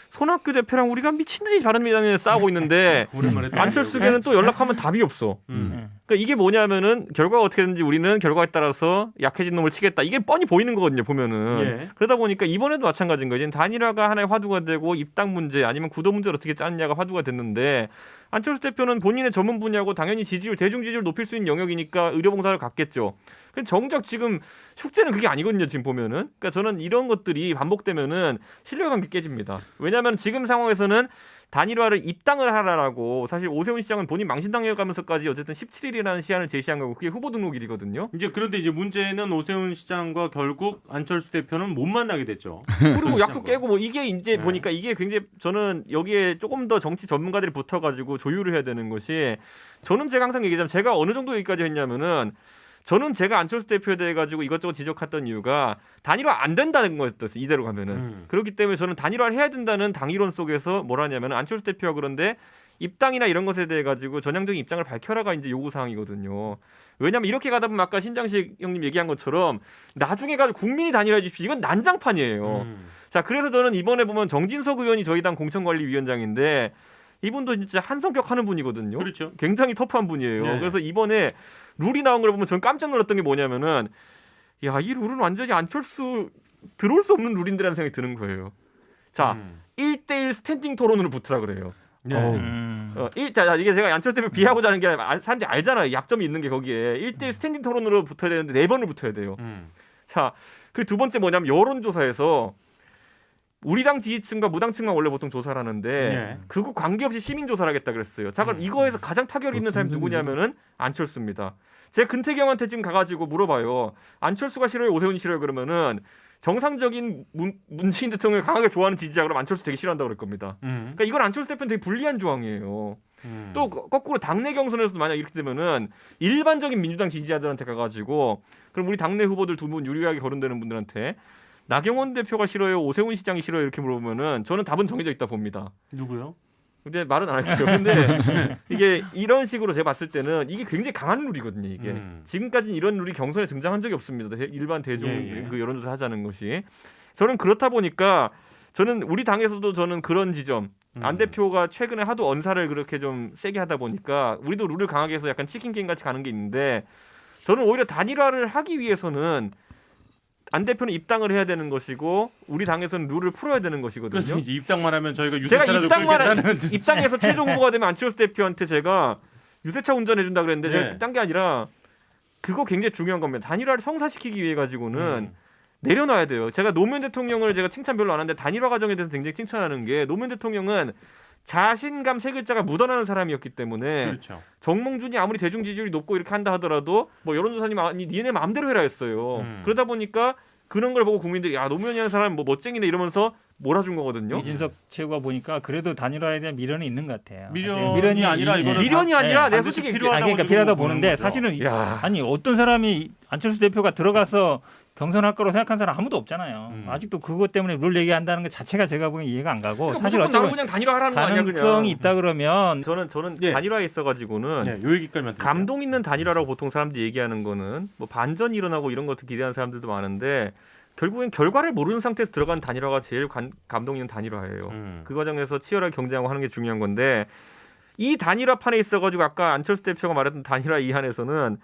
손학규 대표랑 우리가 미친 듯이 바른미래당에 싸우고 있는데 오랜만에 또 안철수에게는 또 연락하면 답이 없어. 그러니까 이게 뭐냐면은 결과가 어떻게 되는지 우리는 결과에 따라서 약해진 놈을 치겠다. 이게 뻔히 보이는 거거든요. 보면은. 예. 그러다 보니까 이번에도 마찬가지인 거죠. 이제 단일화가 하나의 화두가 되고 입당 문제 아니면 구도 문제를 어떻게 짜느냐가 화두가 됐는데 안철수 대표는 본인의 전문 분야고 당연히 지지율 대중 지지율을 높일 수 있는 영역이니까 의료봉사를 갔겠죠. 근데 정작 지금 숙제는 그게 아니거든요. 지금 보면은. 그러니까 저는 이런 것들이 반복되면은 신뢰관계 깨집니다. 왜냐하면 지금 상황에서는 단일화를 입당을 하라라고 사실 오세훈 시장은 본인 망신당해 가면서까지 어쨌든 17일이라는 시한을 제시한 거고 그게 후보 등록일이거든요. 이제 그런데 이제 문제는 오세훈 시장과 결국 안철수 대표는 못 만나게 됐죠. 그리고 약속 깨고 뭐 이게 이제 네. 보니까 이게 굉장히 저는 여기에 조금 더 정치 전문가들이 붙어가지고 조율을 해야 되는 것이 저는 제가 항상 얘기하자면 제가 어느 정도 얘기까지 했냐면은 저는 제가 안철수 대표에 대해 가지고 이것저것 지적했던 이유가 단일화 안 된다는 거였어요. 이대로 가면은. 그렇기 때문에 저는 단일화를 해야 된다는 당이론 속에서 뭘 하냐면 안철수 대표가 그런데 입당이나 이런 것에 대해 가지고 전향적인 입장을 밝혀라가 이제 요구 사항이거든요. 왜냐면 이렇게 가다 보면 아까 신장식 형님 얘기한 것처럼 나중에 가지고 국민이 단일화해 주십시오. 이건 난장판이에요. 자, 그래서 저는 이번에 보면 정진석 의원이 저희 당 공천관리위원장인데 이분도 진짜 한 성격 하는 분이거든요. 그렇죠. 굉장히 터프한 분이에요. 네. 그래서 이번에 룰이 나온 걸 보면 저는 깜짝 놀랐던 게 뭐냐면은 야, 이 룰은 완전히 안철수 들어올 수 없는 룰인데라는 생각이 드는 거예요. 자, 1대1 스탠딩 토론으로 붙으라 그래요. 자, 이게 제가 안철수 대표 비하고자 하는 게 아니라 사람들이 알잖아요. 약점이 있는 게 거기에 1대1 스탠딩 토론으로 붙어야 되는데 4번을 붙어야 돼요. 자, 그 두 번째 뭐냐면 여론조사에서 우리 당 지지층과 무당층만 원래 보통 조사를 하는데 예. 그거 관계없이 시민 조사를 하겠다 그랬어요. 자, 그럼 이거에서 가장 타격 있는 사람이 누구냐면은 안철수입니다. 제가 근태경한테 지금 가가지고 물어봐요. 안철수가 싫어요, 오세훈이 싫어요? 그러면은 정상적인 문재인 대통령을 강하게 좋아하는 지지자 그럼 안철수 되게 싫어한다고 그럴 겁니다. 그러니까 이건 안철수 대표는 되게 불리한 조항이에요. 또 거꾸로 당내 경선에서도 만약 이렇게 되면은 일반적인 민주당 지지자들한테 가가지고 그럼 우리 당내 후보들 두 분 유리하게 거론되는 분들한테 나경원 대표가 싫어요, 오세훈 시장이 싫어요 이렇게 물어보면은 저는 답은 정해져 있다 봅니다. 누구요? 근데 말은 안 할게요. 근데 이게 이런 식으로 제가 봤을 때는 이게 굉장히 강한 룰이거든요. 이게 지금까지는 이런 룰이 경선에 등장한 적이 없습니다. 일반 대중 그 여론조사 하자는 것이 저는 그렇다 보니까 저는 우리 당에서도 저는 그런 지점 안 대표가 최근에 하도 언사를 그렇게 좀 세게 하다 보니까 우리도 룰을 강하게 해서 약간 치킨 게임 같이 가는 게 있는데 저는 오히려 단일화를 하기 위해서는 안 대표는 입당을 해야 되는 것이고 우리 당에서는 룰을 풀어야 되는 것이거든요. 그래서 이제 입당만 하면 저희가 제가 유세차라도 입당해서 최종 후보가 되면 안철수 대표한테 제가 유세차 운전해 준다 그랬는데 네. 제가 딴 게 아니라 그거 굉장히 중요한 겁니다. 단일화를 성사시키기 위해 가지고는 내려놔야 돼요. 제가 노무현 대통령을 제가 칭찬 별로 안 하는데 단일화 과정에 대해서 굉장히 칭찬하는 게 노무현 대통령은 자신감 세 글자가 묻어나는 사람이었기 때문에 그렇죠. 정몽준이 아무리 대중 지지율이 높고 이렇게 한다 하더라도 뭐 여론조사님 아니 니네 마음대로 해라 했어요. 그러다 보니까 그런 걸 보고 국민들이 야 노무현이라는 사람 뭐 멋쟁이네 이러면서 몰아준 거거든요. 이준석 최고가 보니까 그래도 단일화에 대한 미련이 있는 것 같아요. 미련이 아니라 이거는 미련이 아니라 네, 내 솔직히 필요하다고 그러니까 지금 필요하다 보는 보는데 거죠. 사실은 야. 아니 어떤 사람이 안철수 대표가 들어가서 경선할 거라고 생각한 사람 아무도 없잖아요. 아직도 그것 때문에 룰 얘기한다는 것 자체가 제가 보기엔 이해가 안 가고 그러니까 사실 무조건 나는 어쩌면 그냥 단일화하라는 거 아니야 그냥. 가능성이 있다 그러면 저는 예. 단일화에 있어가지고는 네, 요 얘기까지만 드릴게요. 감동 있는 단일화라고 보통 사람들이 얘기하는 거는 뭐 반전이 일어나고 이런 것도 기대하는 사람들도 많은데 결국엔 결과를 모르는 상태에서 들어간 단일화가 제일 감동 있는 단일화예요. 그 과정에서 치열하게 경쟁하고 하는 게 중요한 건데 이 단일화 판에 있어가지고 아까 안철수 대표가 말했던 단일화 이한에서는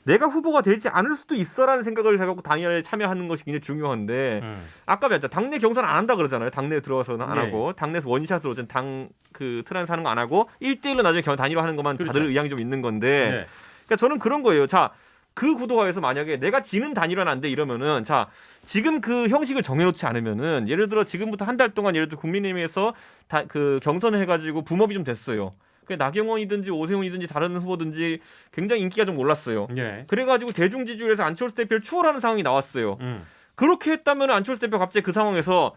내가 후보가 되지 않을 수도 있어라는 생각을 해갖고 단일화에 참여하는 것이 굉장히 중요한데 아까 말했잖아 당내 경선 안 한다 그러잖아요. 당내에 들어와서는 안 네. 하고 당내에서 원샷으로 당그 트랜스 하는 거 안 하고 1대1로 나중에 단일화하는 것만 그렇죠. 다들 의향이 좀 있는 건데 네. 그러니까 저는 그런 거예요. 자, 그 구도화에서 만약에 내가 지는 단일화는 안 돼 이러면은 자 지금 그 형식을 정해놓지 않으면은 예를 들어 지금부터 한 달 동안 예를 들어 국민의힘에서 그 경선을 해가지고 붐업이 좀 됐어요. 나경원이든지 오세훈이든지 다른 후보든지 굉장히 인기가 좀 올랐어요. 예. 그래가지고 대중 지지율에서 안철수 대표를 추월하는 상황이 나왔어요. 그렇게 했다면 안철수 대표 갑자기 그 상황에서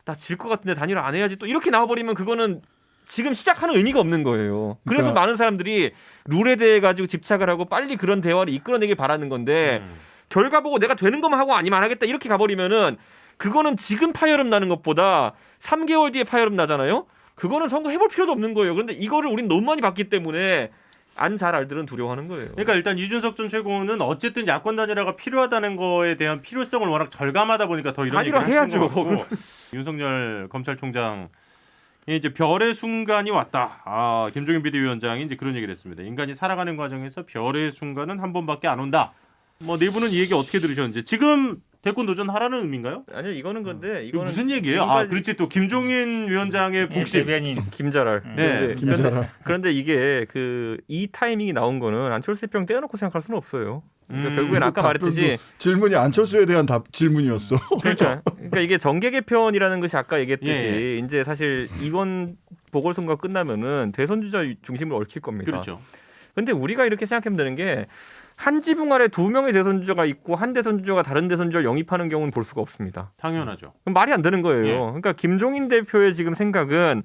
나 질 것 같은데 단일화 안 해야지 또 이렇게 나와버리면 그거는 지금 시작하는 의미가 없는 거예요. 그래서 그러니까 많은 사람들이 룰에 대해 가지고 집착을 하고 빨리 그런 대화를 이끌어내길 바라는 건데 결과 보고 내가 되는 것만 하고 아니면 안 하겠다 이렇게 가버리면은 그거는 지금 파열음 나는 것보다 3개월 뒤에 파열음 나잖아요. 그거는 선거 해볼 필요도 없는 거예요. 그런데 이거를 우린 너무 많이 봤기 때문에 안 잘 알들은 두려워하는 거예요. 그러니까 일단 이준석 전 최고는 어쨌든 야권 단일화가 필요하다는 거에 대한 필요성을 워낙 절감하다 보니까 더 이런 얘기를 단일화 하시는 해야죠. 것 같고 윤석열 검찰총장 이제 별의 순간이 왔다. 아, 김종인 비대위원장이 이제 그런 얘기를 했습니다. 인간이 살아가는 과정에서 별의 순간은 한 번밖에 안 온다. 뭐 네 분은 이 얘기 어떻게 들으셨는지 지금 대권 도전하라는 의미인가요? 아니요, 이거는 근데 이거 이거는 무슨 얘기예요? 아, 그렇지 또 김종인 위원장의 복심. 대변인 김자랄. 네. 그런데 이게 이 타이밍이 나온 거는 안철수 대표랑 떼어놓고 생각할 수는 없어요. 그러니까 결국엔 아까 말했듯이 질문이 안철수에 대한 질문이었어. 그렇죠. 그러니까 이게 정계 개편이라는 것이 아까 얘기했듯이 예. 이제 사실 이번 보궐선거 끝나면은 대선 주자 중심을 얽힐 겁니다. 그렇죠. 근데 우리가 이렇게 생각하면 되는 게 한 지붕 아래 두 명의 대선 주자가 있고 한 대선 주자가 다른 대선 주자를 영입하는 경우는 볼 수가 없습니다. 당연하죠. 그럼 말이 안 되는 거예요. 예. 그러니까 김종인 대표의 지금 생각은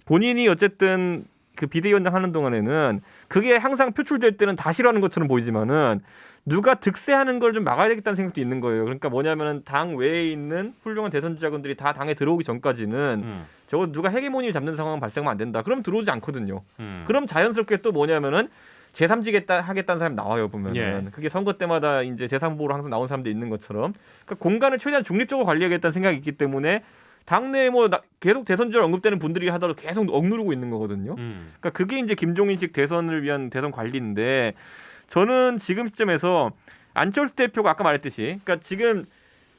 본인이 어쨌든 그 비대위원장 하는 동안에는 그게 항상 표출될 때는 다 싫어하는 것처럼 보이지만은 누가 득세하는 걸 좀 막아야 되겠다는 생각도 있는 거예요. 그러니까 뭐냐면은 당 외에 있는 훌륭한 대선 주자분들이 다 당에 들어오기 전까지는 저거 누가 헤게모니를 잡는 상황은 발생하면 안 된다. 그럼 들어오지 않거든요. 그럼 자연스럽게 또 뭐냐면은 제3지겠다 하겠다는 사람이 나와요 보면은. 예. 그게 선거 때마다 이제 제3후보로 항상 나온 사람도 있는 것처럼. 그러니까 공간을 최대한 중립적으로 관리하겠다는 생각이 있기 때문에 당내에 뭐 계속 대선주자 언급되는 분들이 하더라도 계속 억누르고 있는 거거든요. 그러니까 그게 이제 김종인식 대선을 위한 대선 관리인데 저는 지금 시점에서 안철수 대표가 아까 말했듯이 그러니까 지금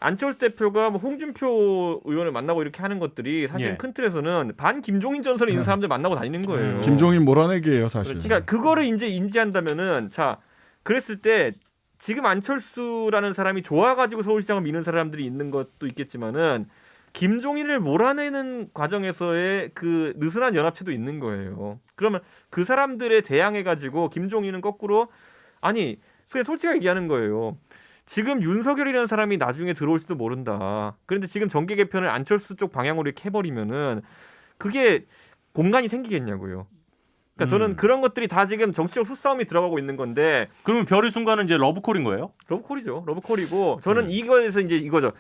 안철수 대표가 뭐 홍준표 의원을 만나고 이렇게 하는 것들이 사실 예. 큰 틀에서는 반 김종인 전선에 있는 사람들 만나고 다니는 거예요. 김종인 몰아내기예요 사실. 그러니까 그거를 이제 인지한다면은 자 그랬을 때 지금 안철수라는 사람이 좋아가지고 서울시장을 미는 사람들이 있는 것도 있겠지만은 김종인을 몰아내는 과정에서의 그 느슨한 연합체도 있는 거예요. 그러면 그 사람들에 대항해가지고 김종인은 거꾸로 아니 그냥 솔직하게 얘기하는 거예요. 지금 윤석열이라는 사람이 나중에 들어올지도 모른다. 그런데 지금 정계 개편을 안철수 쪽 방향으로 이렇게 해버리면은 그게 공간이 생기겠냐고요. 그러니까 저는 그런 것들이 다 지금 정치적 수싸움이 들어가고 있는 건데. 그러면 별의 순간은 이제 러브콜인 거예요? 러브콜이죠. 러브콜이고 저는 이거에서 이제 이거죠.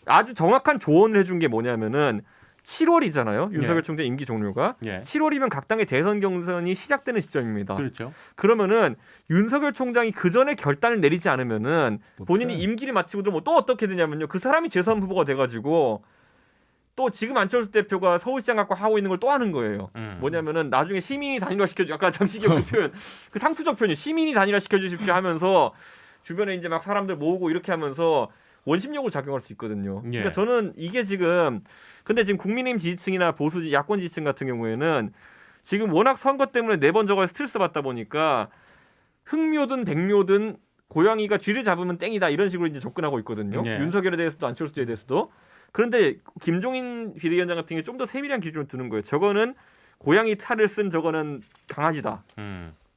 아주 정확한 조언을 해준 게 뭐냐면은 7월이잖아요. 윤석열 예. 총장 임기 종료가. 예. 7월이면 각 당의 대선 경선이 시작되는 시점입니다. 그렇죠. 그러면은 윤석열 총장이 그 전에 결단을 내리지 않으면은 본인이 임기를 마치고도 뭐 또 어떻게 되냐면요. 그 사람이 재선 후보가 돼가지고 또 지금 안철수 대표가 서울시장 갖고 하고 있는 걸 또 하는 거예요. 뭐냐면은 나중에 시민이 단일화 시켜주. 아까 장시경 그 표현, 그 상투적 표현이 시민이 단일화 시켜주십시오 하면서 주변에 이제 막 사람들 모으고 이렇게 하면서 원심력으로 작용할 수 있거든요. 예. 그러니까 저는 이게 지금 근데 지금 국민의힘 지지층이나 보수 야권 지지층 같은 경우에는 지금 워낙 선거 때문에 4번 저거에 스트레스 받다 보니까 흑묘든 백묘든 고양이가 쥐를 잡으면 땡이다 이런 식으로 이제 접근하고 있거든요. 네. 윤석열에 대해서도 안철수에 대해서도. 그런데 김종인 비대위원장 같은 경우 좀 더 세밀한 기준을 두는 거예요. 저거는 고양이 탈을 쓴 저거는 강아지다.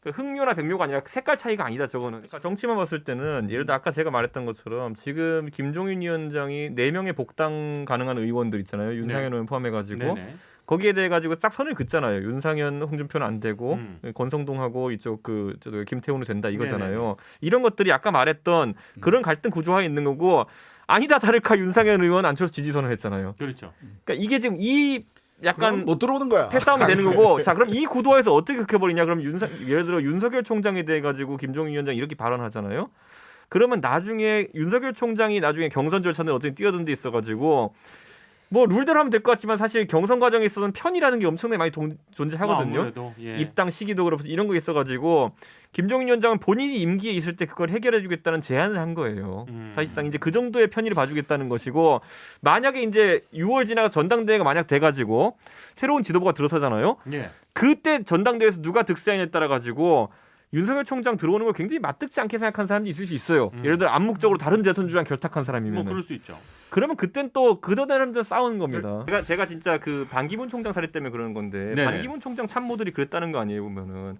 그 흑묘나 백묘가 아니라 색깔 차이가 아니다. 저거는. 그러니까 정치만 봤을 때는 예를 들어 아까 제가 말했던 것처럼 지금 김종인 위원장이 4명의 복당 가능한 의원들 있잖아요. 윤상현 의원 포함해가지고 거기에 대해 가지고 딱 선을 긋잖아요. 윤상현, 홍준표는 안 되고 권성동하고 이쪽 그 김태훈은 된다 이거잖아요. 네네. 이런 것들이 아까 말했던 그런 갈등 구조화에 있는 거고 아니다 다를까 윤상현 의원 안철수 지지선을 했잖아요. 그렇죠. 그러니까 이게 지금 이 약간 못 들어오는 거야. 패싸움이 되는 거고. 자, 그럼 이 구도에서 어떻게 극해버리냐? 그럼 예를 들어 윤석열 총장에 대해 가지고 김종인 위원장이 이렇게 발언하잖아요. 그러면 나중에 윤석열 총장이 나중에 경선 절차는 어떻게 뛰어든 데 있어가지고 뭐 룰대로 하면 될 것 같지만 사실 경선 과정에 있어서는 편이라는 게 엄청나게 많이 존재하거든요. 아무래도, 예. 입당 시기도 그렇고 이런 거 있어가지고 김종인 위원장은 본인이 임기에 있을 때 그걸 해결해주겠다는 제안을 한 거예요. 사실상 이제 그 정도의 편의를 봐주겠다는 것이고 만약에 이제 6월 지나가 전당대회가 만약 돼가지고 새로운 지도부가 들어서잖아요. 예. 그때 전당대회에서 누가 득세하냐에 따라 가지고 윤석열 총장 들어오는 걸 굉장히 맞득지 않게 생각한 사람도 있을 수 있어요. 예를 들어 암묵적으로 다른 대선 주장 결탁한 사람이면. 뭐 그럴 수 있죠. 그러면 그땐 또 그 사람들 싸우는 겁니다. 제가 진짜 그 반기문 총장 사례 때문에 그러는 건데 네네. 반기문 총장 참모들이 그랬다는 거 아니에요 보면은.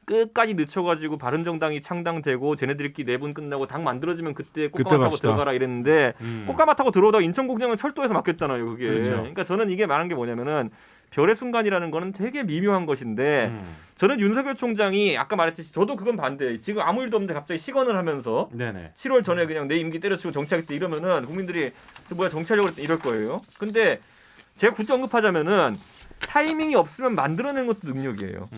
끝까지 늦춰가지고 바른정당이 창당되고 쟤네들끼리 내분 끝나고 당 만들어지면 그때 꽃가마 타고 갑시다. 들어가라 이랬는데 꽃가마 타고 들어오다가 인천공장은 철도에서 막혔잖아요 그게. 그렇죠. 그러니까 저는 이게 말한 게 뭐냐면은 별의 순간이라는 거는 되게 미묘한 것인데 저는 윤석열 총장이 아까 말했듯이 저도 그건 반대예요. 지금 아무 일도 없는데 갑자기 시건을 하면서 네네. 7월 전에 그냥 내 임기 때려치고 정치하겠다 이러면은 국민들이 뭐야 정치하려고 그랬다 이럴 거예요. 근데 제가 굳이 언급하자면은 타이밍이 없으면 만들어내는 것도 능력이에요.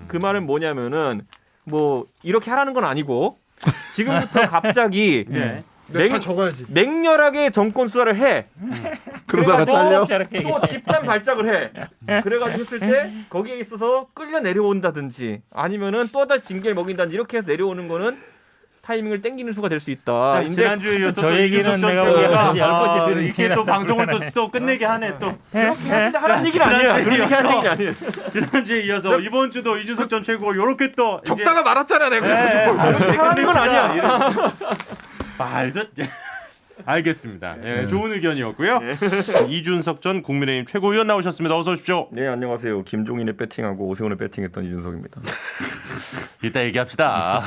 그 말은 뭐냐면은 뭐 이렇게 하라는 건 아니고 지금부터 갑자기 네. 다 적어야지. 맹렬하게 정권 수사를 해. 그러다가 잘려. 또 집단 발작을 해. 그래가지고 했을 때 거기에 있어서 끌려 내려온다든지 아니면은 또 다시 징계를 먹인다든지 이렇게 해서 내려오는 거는 타이밍을 땡기는 수가 될 수 있다. 자, 근데 지난주에 이어서 저 또 얘기는 이준석 전 내가 최고가 보기에는 10번째 들은 이렇게 또 얘기라서 방송을 또 끝내게 하네 또. 하라는 얘기는 아니야. 그렇게 하는 얘기 아니에요. 지난주에 이어서 이번 주도 이준석 전 최고 요렇게 또 적다가 말았잖아 내가. 하라는 건 아니야. 말도 알겠습니다. 예, 좋은 의견이었고요. 이준석 전 국민의힘 최고위원 나오셨습니다. 어서 오십시오. 네, 안녕하세요. 김종인의 배팅하고 오세훈의 배팅했던 이준석입니다. 이따 얘기합시다.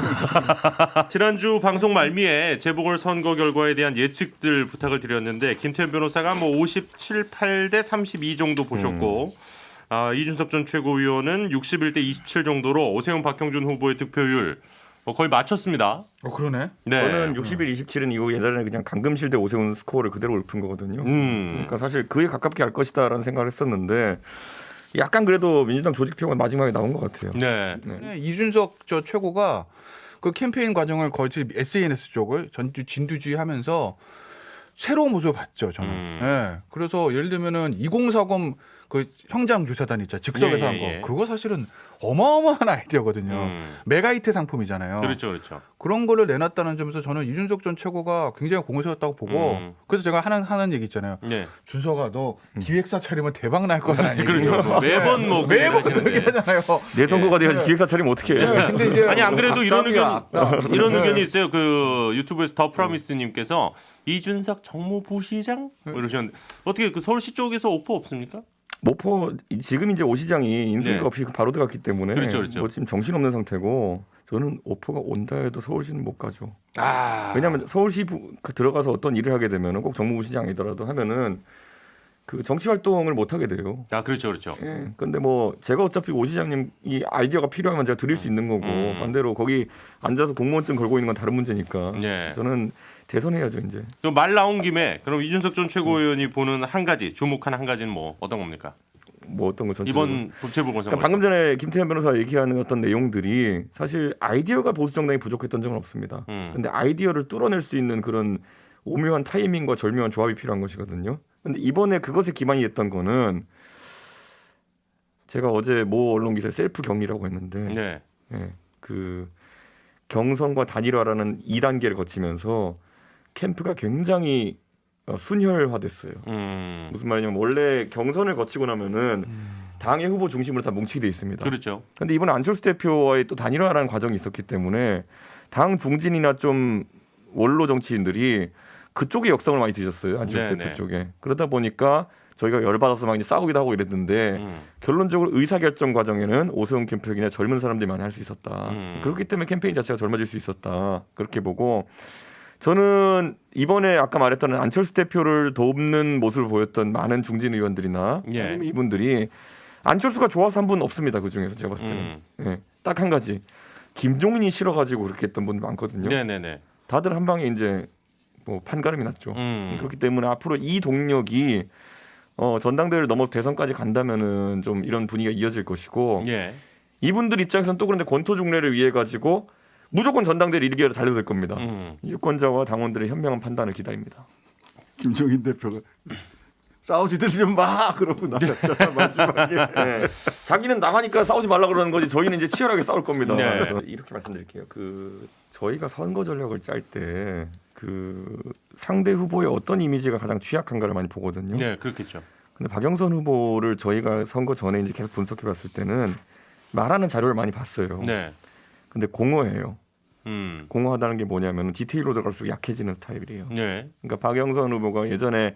지난주 방송 말미에 재보궐 선거 결과에 대한 예측들 부탁을 드렸는데 김태현 변호사가 뭐 57, 8대 32 정도 보셨고 이준석 전 최고위원은 61대 27 정도로 오세훈 박형준 후보의 득표율 거의 맞췄습니다. 그러네. 네. 저는 61, 27은 이거 예전에 그냥 강금실 대 오세훈 스코어를 그대로 읊은 거거든요. 그러니까 사실 그에 가깝게 할 것이다라는 생각을 했었는데 약간 그래도 민주당 조직표가 마지막에 나온 것 같아요. 네. 이준석 저 최고가 그 캠페인 과정을 거의 SNS 쪽을 진두지휘하면서 새로운 모습을 봤죠. 저는. 네. 그래서 예를 들면은 2040 그 형장 주사단 있죠. 즉석에서 한 거. 그거 사실은 어마어마한 아이디어거든요. 메가히트 상품이잖아요. 그렇죠. 그런 거를 내놨다는 점에서 저는 이준석 전 최고가 굉장히 공세였다고 보고 그래서 제가 하는 얘기 있잖아요. 네. 준석아 너 기획사 차리면 대박 날 거라는 얘기. 그렇죠. 매번 뭐 매번 그렇게 하잖아요. 내 선거가 돼야지 기획사 차리면 어떻게 해. 네, 근데 이제 아니 안 그래도 이런 네. 의견이 있어요. 그 유튜브에서 더 프로미스님께서 이준석 정무부시장 이러셨는데 어떻게 그 서울시 쪽에서 오퍼 없습니까? 모포 지금 이제 오 시장이 인수위가 네. 없이 바로 들어갔기 때문에 그렇죠. 뭐 지금 정신없는 상태고 저는 오퍼가 온다 해도 서울시는 못 가죠. 왜냐하면 서울시 들어가서 어떤 일을 하게 되면은 꼭 정무부시장이더라도 하면은 그 정치 활동을 못 하게 돼요. 그렇죠. 예. 근데 뭐 제가 어차피 오 시장님 이 아이디어가 필요하면 제가 드릴 수 있는 거고 반대로 거기 앉아서 공무원증 걸고 있는 건 다른 문제니까. 네. 저는 대선해야죠 이제. 또 말 나온 김에 그럼 이준석 전 최고위원이 보는 한 가지 주목한 한 가지는 뭐 어떤 겁니까? 뭐 어떤 거 전체적으로. 이번 재보궐선거. 그러니까 방금 전에 김태현 변호사 얘기하는 어떤 내용들이 사실 아이디어가 보수 정당이 부족했던 적은 없습니다. 근데 아이디어를 뚫어낼 수 있는 그런 오묘한 타이밍과 절묘한 조합이 필요한 것이거든요. 근데 이번에 그것에 기반이 됐던 거는 제가 어제 모 언론 기사에 셀프 격리라고 했는데 그 경선과 단일화라는 2단계를 거치면서 캠프가 굉장히 순혈화됐어요. 무슨 말이냐면 원래 경선을 거치고 나면은 당의 후보 중심으로 다 뭉치게 돼 있습니다. 그렇죠. 근데 이번에 안철수 대표와의 또 단일화라는 과정이 있었기 때문에 당 중진이나 좀 원로 정치인들이 그쪽에 역성을 많이 드셨어요. 안철수 대표 쪽에. 그러다 보니까 저희가 열받아서 막 이제 싸우기도 하고 이랬는데 결론적으로 의사결정 과정에는 오세훈 캠프이나 젊은 사람들이 많이 할 수 있었다. 그렇기 때문에 캠페인 자체가 젊어질 수 있었다. 그렇게 보고 저는 이번에 아까 말했던 안철수 대표를 돕는 모습을 보였던 많은 중진 의원들이나 아니면 이분들이 안철수가 좋아서 한 분 없습니다. 그중에서 제가 봤을 때는 예, 딱 한 가지 김종인이 싫어가지고 그렇게 했던 분들 많거든요. 네네네. 다들 한 방에 이제 뭐 판가름이 났죠. 그렇기 때문에 앞으로 이 동력이 전당대회를 넘어서 대선까지 간다면은 좀 이런 분위기가 이어질 것이고 이분들 입장에서는 또 그런데 권토중례를 위해 가지고 무조건 전당대회를 이기려 달려들 겁니다. 유권자와 당원들의 현명한 판단을 기다립니다. 김종인 대표가 싸우지들 좀 마 그러고 나갔잖아 마지막에. 네. 자기는 나가니까 싸우지 말라 그러는 거지 저희는 이제 치열하게 싸울 겁니다. 네. 그래서 이렇게 말씀드릴게요. 그 저희가 선거 전략을 짤 때 그 상대 후보의 어떤 이미지가 가장 취약한가를 많이 보거든요. 네, 그렇겠죠. 근데 박영선 후보를 저희가 선거 전에 이제 계속 분석해봤을 때는 말하는 자료를 많이 봤어요. 네. 근데 공허해요. 공허하다는 게 뭐냐면 디테일로 들어갈수록 약해지는 스타일이에요. 네. 그러니까 박영선 후보가 예전에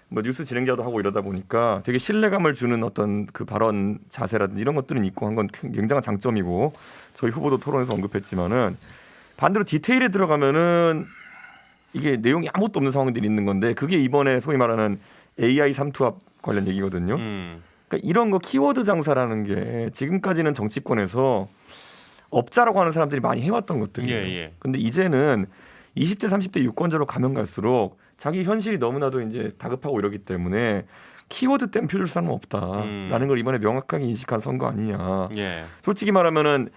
뭐 뉴스 진행자도 하고 이러다 보니까 되게 신뢰감을 주는 어떤 그 발언 자세라든지 이런 것들은 있고 한 건 굉장한 장점이고 저희 후보도 토론에서 언급했지만은 반대로 디테일에 들어가면은 이게 내용이 아무것도 없는 상황들이 있는 건데 그게 이번에 소위 말하는 AI 삼투압 관련 얘기거든요. 그러니까 이런 거 키워드 장사라는 게 지금까지는 정치권에서 업자라고 하는 사람들이 많이 해왔던 것들이에요. 근데 이제는 20대 30대 유권자로 가면 갈수록 자기 현실이 너무나도 이제 다급하고 이러기 때문에 키워드 때문에 표줄 사람은 없다라는 걸 이번에 명확하게 인식한 선거 아니냐. 솔직히 말하면은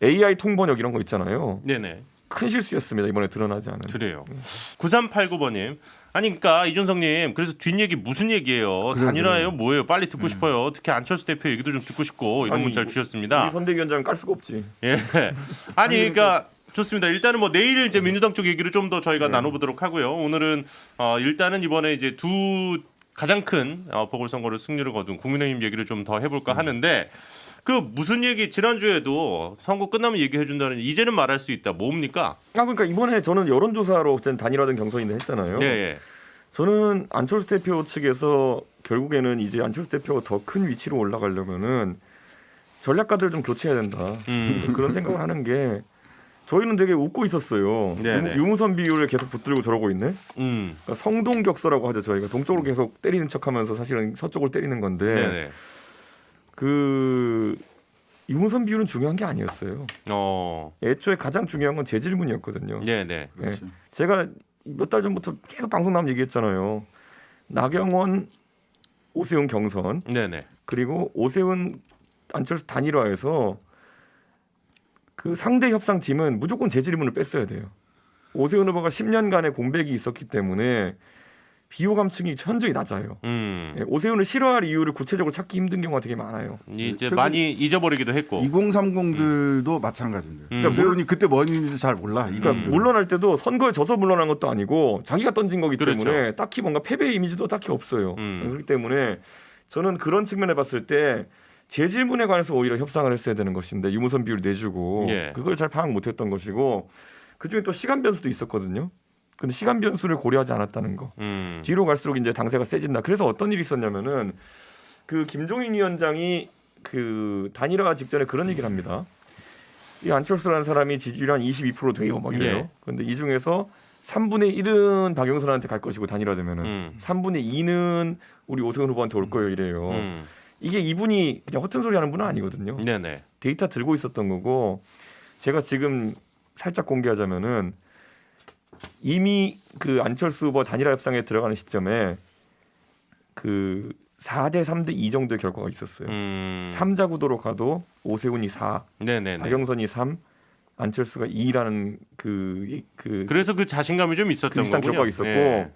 AI 통번역 이런 거 있잖아요. 네네. 큰 실수였습니다. 이번에 드러나지 않은. 그래요. 9389번님. 아니 그러니까 이준석님 그래서 뒷얘기 무슨 얘기예요? 단일화예요? 뭐예요? 빨리 듣고 싶어요. 특히 안철수 대표 얘기도 좀 듣고 싶고 이런 문자를 주셨습니다. 우리 선대위원장은 깔 수가 없지. 예. 아니 그러니까 좋습니다. 일단은 뭐 내일 이제 민주당 쪽 얘기를 좀 더 저희가 나눠보도록 하고요. 오늘은 일단은 이번에 이제 두 가장 큰 보궐선거를 승리를 거둔 국민의힘 얘기를 좀 더 해볼까 하는데 그 무슨 얘기 지난주에도 선거 끝나면 얘기해 준다는 이제는 말할 수 있다. 뭡니까? 그러니까 이번에 저는 여론조사로 단일화된 경선인데 했잖아요. 예. 저는 안철수 대표 측에서 결국에는 이제 안철수 대표가 더 큰 위치로 올라가려면은 전략가들 좀 교체해야 된다. 그런 생각을 하는 게 저희는 되게 웃고 있었어요. 유무선 비율을 계속 붙들고 저러고 있네. 그러니까 성동격서라고 하죠. 저희가 동쪽으로 계속 때리는 척하면서 사실은 서쪽을 때리는 건데 그 유무선 비율은 중요한 게 아니었어요. 애초에 가장 중요한 건 제 질문이었거든요. 네네. 제가 몇 달 전부터 계속 방송 나오면 얘기했잖아요. 나경원, 오세훈 경선. 그리고 오세훈 안철수 단일화에서 그 상대 협상팀은 무조건 제 질문을 뺐어야 돼요. 오세훈 후보가 10년간의 공백이 있었기 때문에 비호감층이 현저히 낮아요. 오세훈을 싫어할 이유를 구체적으로 찾기 힘든 경우가 되게 많아요. 이제 많이 잊어버리기도 했고 2030들도 마찬가지인데 오세훈이 그때 뭐 했는지 잘 몰라. 그러니까 물러날 때도 선거에 져서 물러난 것도 아니고 자기가 던진 거기 때문에 딱히 뭔가 패배 이미지도 딱히 없어요. 그렇기 때문에 저는 그런 측면에 봤을 때 제 질문에 관해서 오히려 협상을 했어야 되는 것인데 유무선 비율 내주고 그걸 잘 파악 못했던 것이고 그중에 또 시간 변수도 있었거든요. 근데 시간 변수를 고려하지 않았다는 거. 뒤로 갈수록 이제 당세가 세진다. 그래서 어떤 일이 있었냐면은 그 김종인 위원장이 그 단일화 직전에 그런 얘기를 합니다. 이 안철수라는 사람이 지지율 한 22% 돼요. 막 이래요. 근데 이 중에서 3분의 1은 박영선한테 갈 것이고 단일화되면은 3분의 2는 우리 오세훈 후보한테 올 거예요. 이래요. 이게 이분이 그냥 허튼 소리 하는 분은 아니거든요. 데이터 들고 있었던 거고 제가 지금 살짝 공개하자면은 이미 그 안철수 후보 단일화 협상에 들어가는 시점에 그 4대 3대 2 정도의 결과가 있었어요. 3자 구도로 가도 오세훈이 4, 박영선이 3, 안철수가 2라는 그래서 그 자신감이 좀 있었던 비슷한 거군요. 결과가 있었고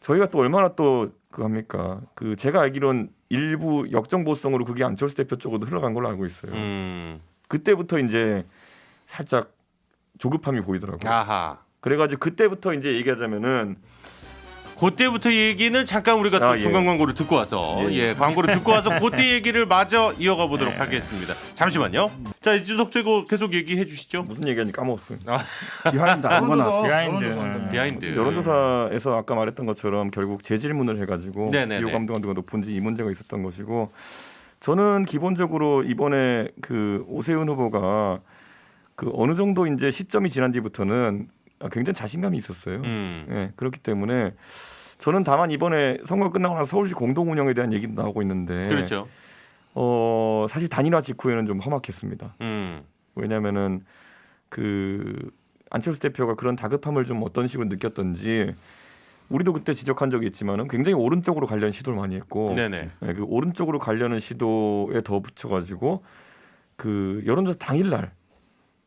저희가 또 얼마나 또 그 합니까? 그 제가 알기론 일부 역정보성으로 그게 안철수 대표 쪽으로 흘러간 걸로 알고 있어요. 그때부터 이제 살짝 조급함이 보이더라고요. 그래가지고 그때부터 이제 얘기하자면은 그때부터 얘기는 잠깐 우리가 또 중간 광고를 듣고 와서 광고를 듣고 와서 그때 얘기를 마저 이어가 보도록 하겠습니다. 잠시만요. 자, 이준석 최고 계속 얘기해 주시죠. 무슨 얘기하는지 까먹었어요. 비하인드 아무거나. 비하인드. 여론조사에서 아까 말했던 것처럼 결국 재질문을 해가지고 네네네. 비호 감도가 누가 높은지 이 문제가 있었던 것이고, 저는 기본적으로 이번에 그 오세훈 후보가 그 어느 정도 이제 시점이 지난 뒤부터는 굉장히 자신감이 있었어요. 예, 그렇기 때문에 저는 다만 이번에 선거 끝나고 나서 서울시 공동 운영에 대한 얘기도 나오고 있는데, 그렇죠. 사실 단일화 직후에는 좀 험악했습니다. 왜냐하면은 그 안철수 대표가 그런 다급함을 좀 어떤 식으로 느꼈던지, 우리도 그때 지적한 적이 있지만은 굉장히 오른쪽으로 가려는 시도를 많이 했고, 네네. 네, 그 오른쪽으로 가려는 시도에 더 붙여가지고 그 여론조사 당일날